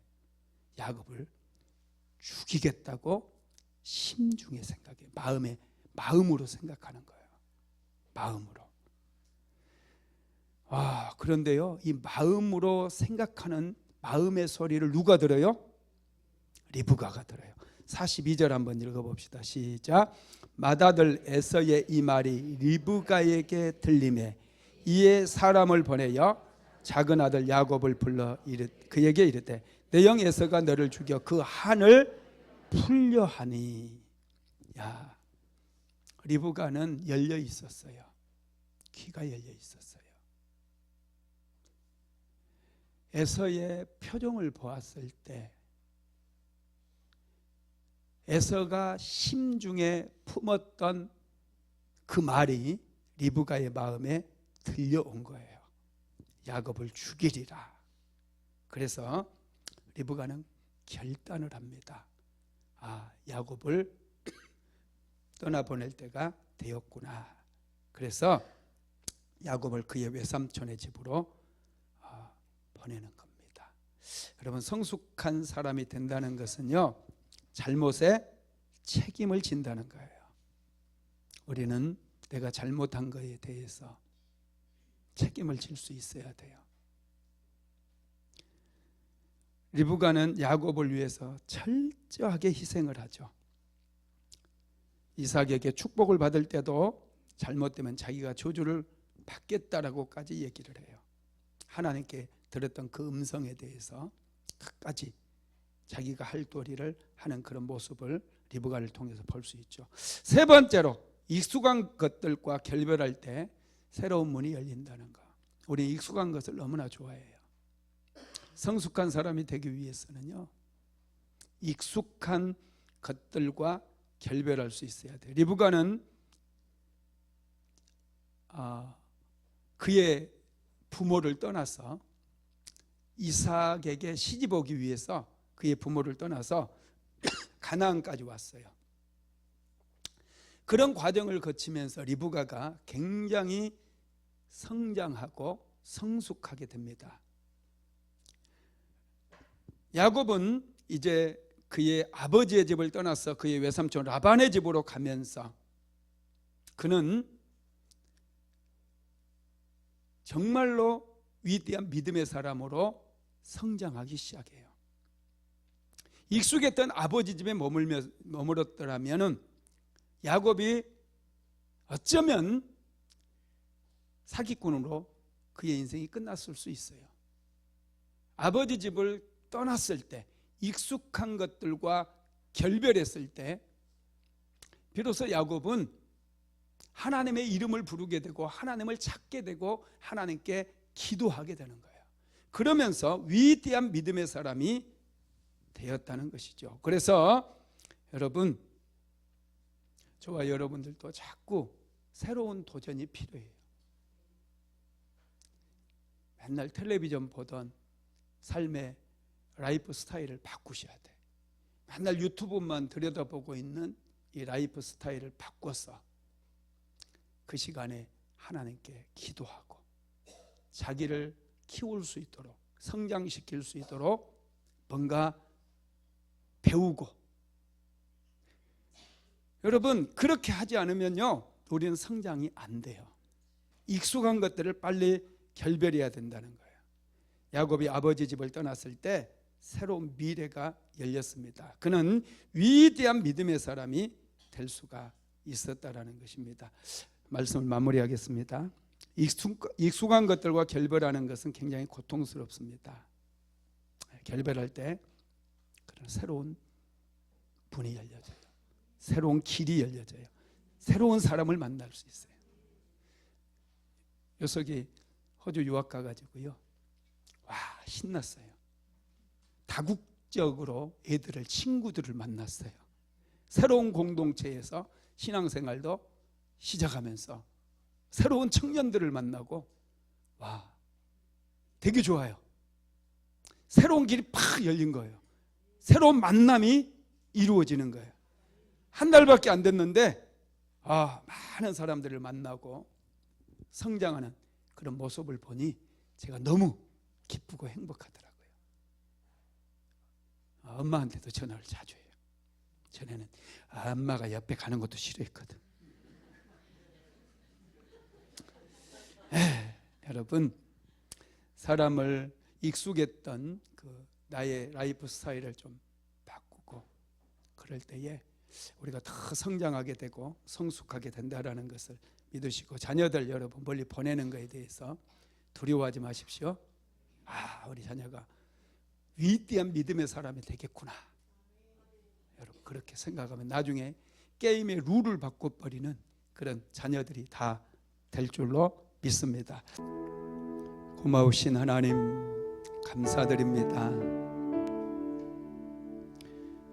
야곱을 죽이겠다고 심중에 생각해. 마음으로 생각하는 거예요. 마음으로. 그런데요, 이 마음으로 생각하는 마음의 소리를 누가 들어요? 리브가가 들어요. 42절 한번 읽어봅시다. 시작. 맏아들 에서의 이 말이 리브가에게 들리매 이에 사람을 보내어 작은 아들 야곱을 불러 그에게 이르되 내 형 에서가 너를 죽여 그 한을 풀려 하니. 야, 리브가는 열려 있었어요. 귀가 열려 있었어요. 에서의 표정을 보았을 때 에서가 심중에 품었던 그 말이 리브가의 마음에 들려온 거예요. 야곱을 죽이리라. 그래서 리브가는 결단을 합니다. 야곱을 떠나보낼 때가 되었구나. 그래서 야곱을 그의 외삼촌의 집으로 보내는 겁니다. 여러분, 성숙한 사람이 된다는 것은요, 잘못에 책임을 진다는 거예요. 우리는 내가 잘못한 것에 대해서 책임을 질 수 있어야 돼요. 리브가는 야곱을 위해서 철저하게 희생을 하죠. 이삭에게 축복을 받을 때도 잘못되면 자기가 저주를 받겠다라고까지 얘기를 해요. 하나님께 들었던 그 음성에 대해서 끝까지 자기가 할 도리를 하는 그런 모습을 리브가를 통해서 볼 수 있죠. 세 번째로, 익숙한 것들과 결별할 때 새로운 문이 열린다는 거. 우리 익숙한 것을 너무나 좋아해요. 성숙한 사람이 되기 위해서는요, 익숙한 것들과 결별할 수 있어야 돼요. 리브가는 그의 부모를 떠나서 이삭에게 시집 오기 위해서 그의 부모를 떠나서 가나안까지 왔어요. 그런 과정을 거치면서 리브가가 굉장히 성장하고 성숙하게 됩니다. 야곱은 이제 그의 아버지의 집을 떠나서 그의 외삼촌 라반의 집으로 가면서 그는 정말로 위대한 믿음의 사람으로 성장하기 시작해요. 익숙했던 아버지 집에 머물렀더라면 야곱이 어쩌면 사기꾼으로 그의 인생이 끝났을 수 있어요. 아버지 집을 떠났을 때, 익숙한 것들과 결별했을 때 비로소 야곱은 하나님의 이름을 부르게 되고 하나님을 찾게 되고 하나님께 기도하게 되는 거예요. 그러면서 위대한 믿음의 사람이 되었다는 것이죠. 그래서 여러분, 저와 여러분들도 자꾸 새로운 도전이 필요해요. 맨날 텔레비전 보던 삶의 라이프 스타일을 바꾸셔야 돼. 맨날 유튜브만 들여다보고 있는 이 라이프 스타일을 바꿔서 그 시간에 하나님께 기도하고 자기를 키울 수 있도록, 성장시킬 수 있도록 뭔가 배우고. 여러분, 그렇게 하지 않으면요, 우리는 성장이 안 돼요. 익숙한 것들을 빨리 결별해야 된다는 거예요. 야곱이 아버지 집을 떠났을 때 새로운 미래가 열렸습니다. 그는 위대한 믿음의 사람이 될 수가 있었다라는 것입니다. 말씀을 마무리하겠습니다. 익숙한 것들과 결별하는 것은 굉장히 고통스럽습니다. 결별할 때 그런 새로운 문이 열려져요. 새로운 길이 열려져요. 새로운 사람을 만날 수 있어요. 요석이 호주 유학 가가지고요, 와, 신났어요. 다국적으로 애들을, 친구들을 만났어요. 새로운 공동체에서 신앙생활도 시작하면서 새로운 청년들을 만나고, 와, 되게 좋아요. 새로운 길이 팍 열린 거예요. 새로운 만남이 이루어지는 거예요. 한 달밖에 안 됐는데 많은 사람들을 만나고 성장하는 그런 모습을 보니 제가 너무 기쁘고 행복하더라고요. 엄마한테도 전화를 자주 해요. 전에는 엄마가 옆에 가는 것도 싫어했거든. 여러분, 사람을 익숙했던 그 나의 라이프 스타일을 좀 바꾸고 그럴 때에 우리가 더 성장하게 되고 성숙하게 된다라는 것을 믿으시고, 자녀들 여러분 멀리 보내는 것에 대해서 두려워하지 마십시오. 우리 자녀가 위대한 믿음의 사람이 되겠구나, 여러분 그렇게 생각하면 나중에 게임의 룰을 바꿔버리는 그런 자녀들이 다 될 줄로 믿습니다. 고마우신 하나님 감사드립니다.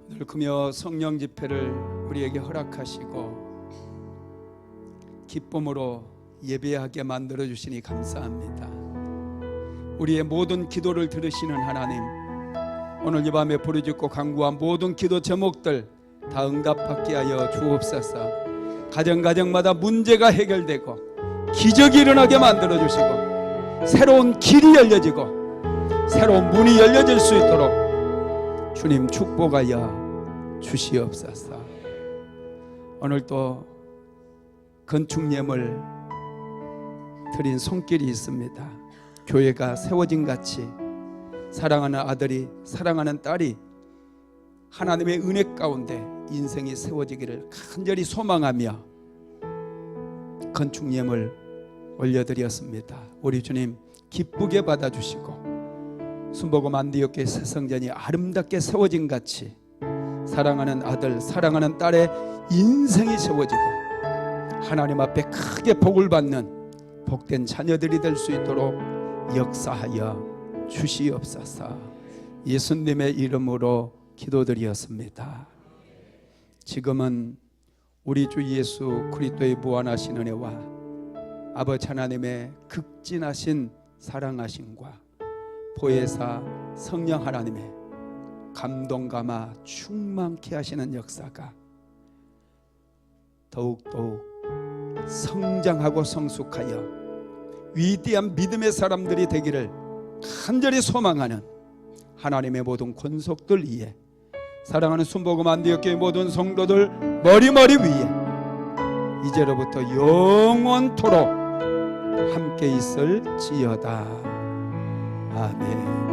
오늘 금요 성령 집회를 우리에게 허락하시고 기쁨으로 예배하게 만들어 주시니 감사합니다. 우리의 모든 기도를 들으시는 하나님, 오늘 이 밤에 부르짖고 간구한 모든 기도 제목들 다 응답받게 하여 주옵소서. 가정가정마다 문제가 해결되고 기적이 일어나게 만들어 주시고 새로운 길이 열려지고 새로운 문이 열려질 수 있도록 주님 축복하여 주시옵소서. 오늘 또 건축예물 드린 손길이 있습니다. 교회가 세워진 같이 사랑하는 아들이, 사랑하는 딸이 하나님의 은혜 가운데 인생이 세워지기를 간절히 소망하며 건축예물 올려드렸습니다. 우리 주님 기쁘게 받아주시고 순복음 안디옥교회 새성전이 아름답게 세워진 같이 사랑하는 아들, 사랑하는 딸의 인생이 세워지고 하나님 앞에 크게 복을 받는 복된 자녀들이 될 수 있도록 역사하여 주시옵소서. 예수님의 이름으로 기도드리었습니다. 지금은 우리 주 예수 그리스도의 무한하신 은혜와 아버지 하나님의 극진하신 사랑하심과 보혜사 성령 하나님의 감동감화 충만케 하시는 역사가 더욱더욱 성장하고 성숙하여 위대한 믿음의 사람들이 되기를 간절히 소망하는 하나님의 모든 권속들 위에, 사랑하는 순복음 안디옥교회 모든 성도들 머리머리 위에 이제로부터 영원토록 함께 있을지어다. 아멘.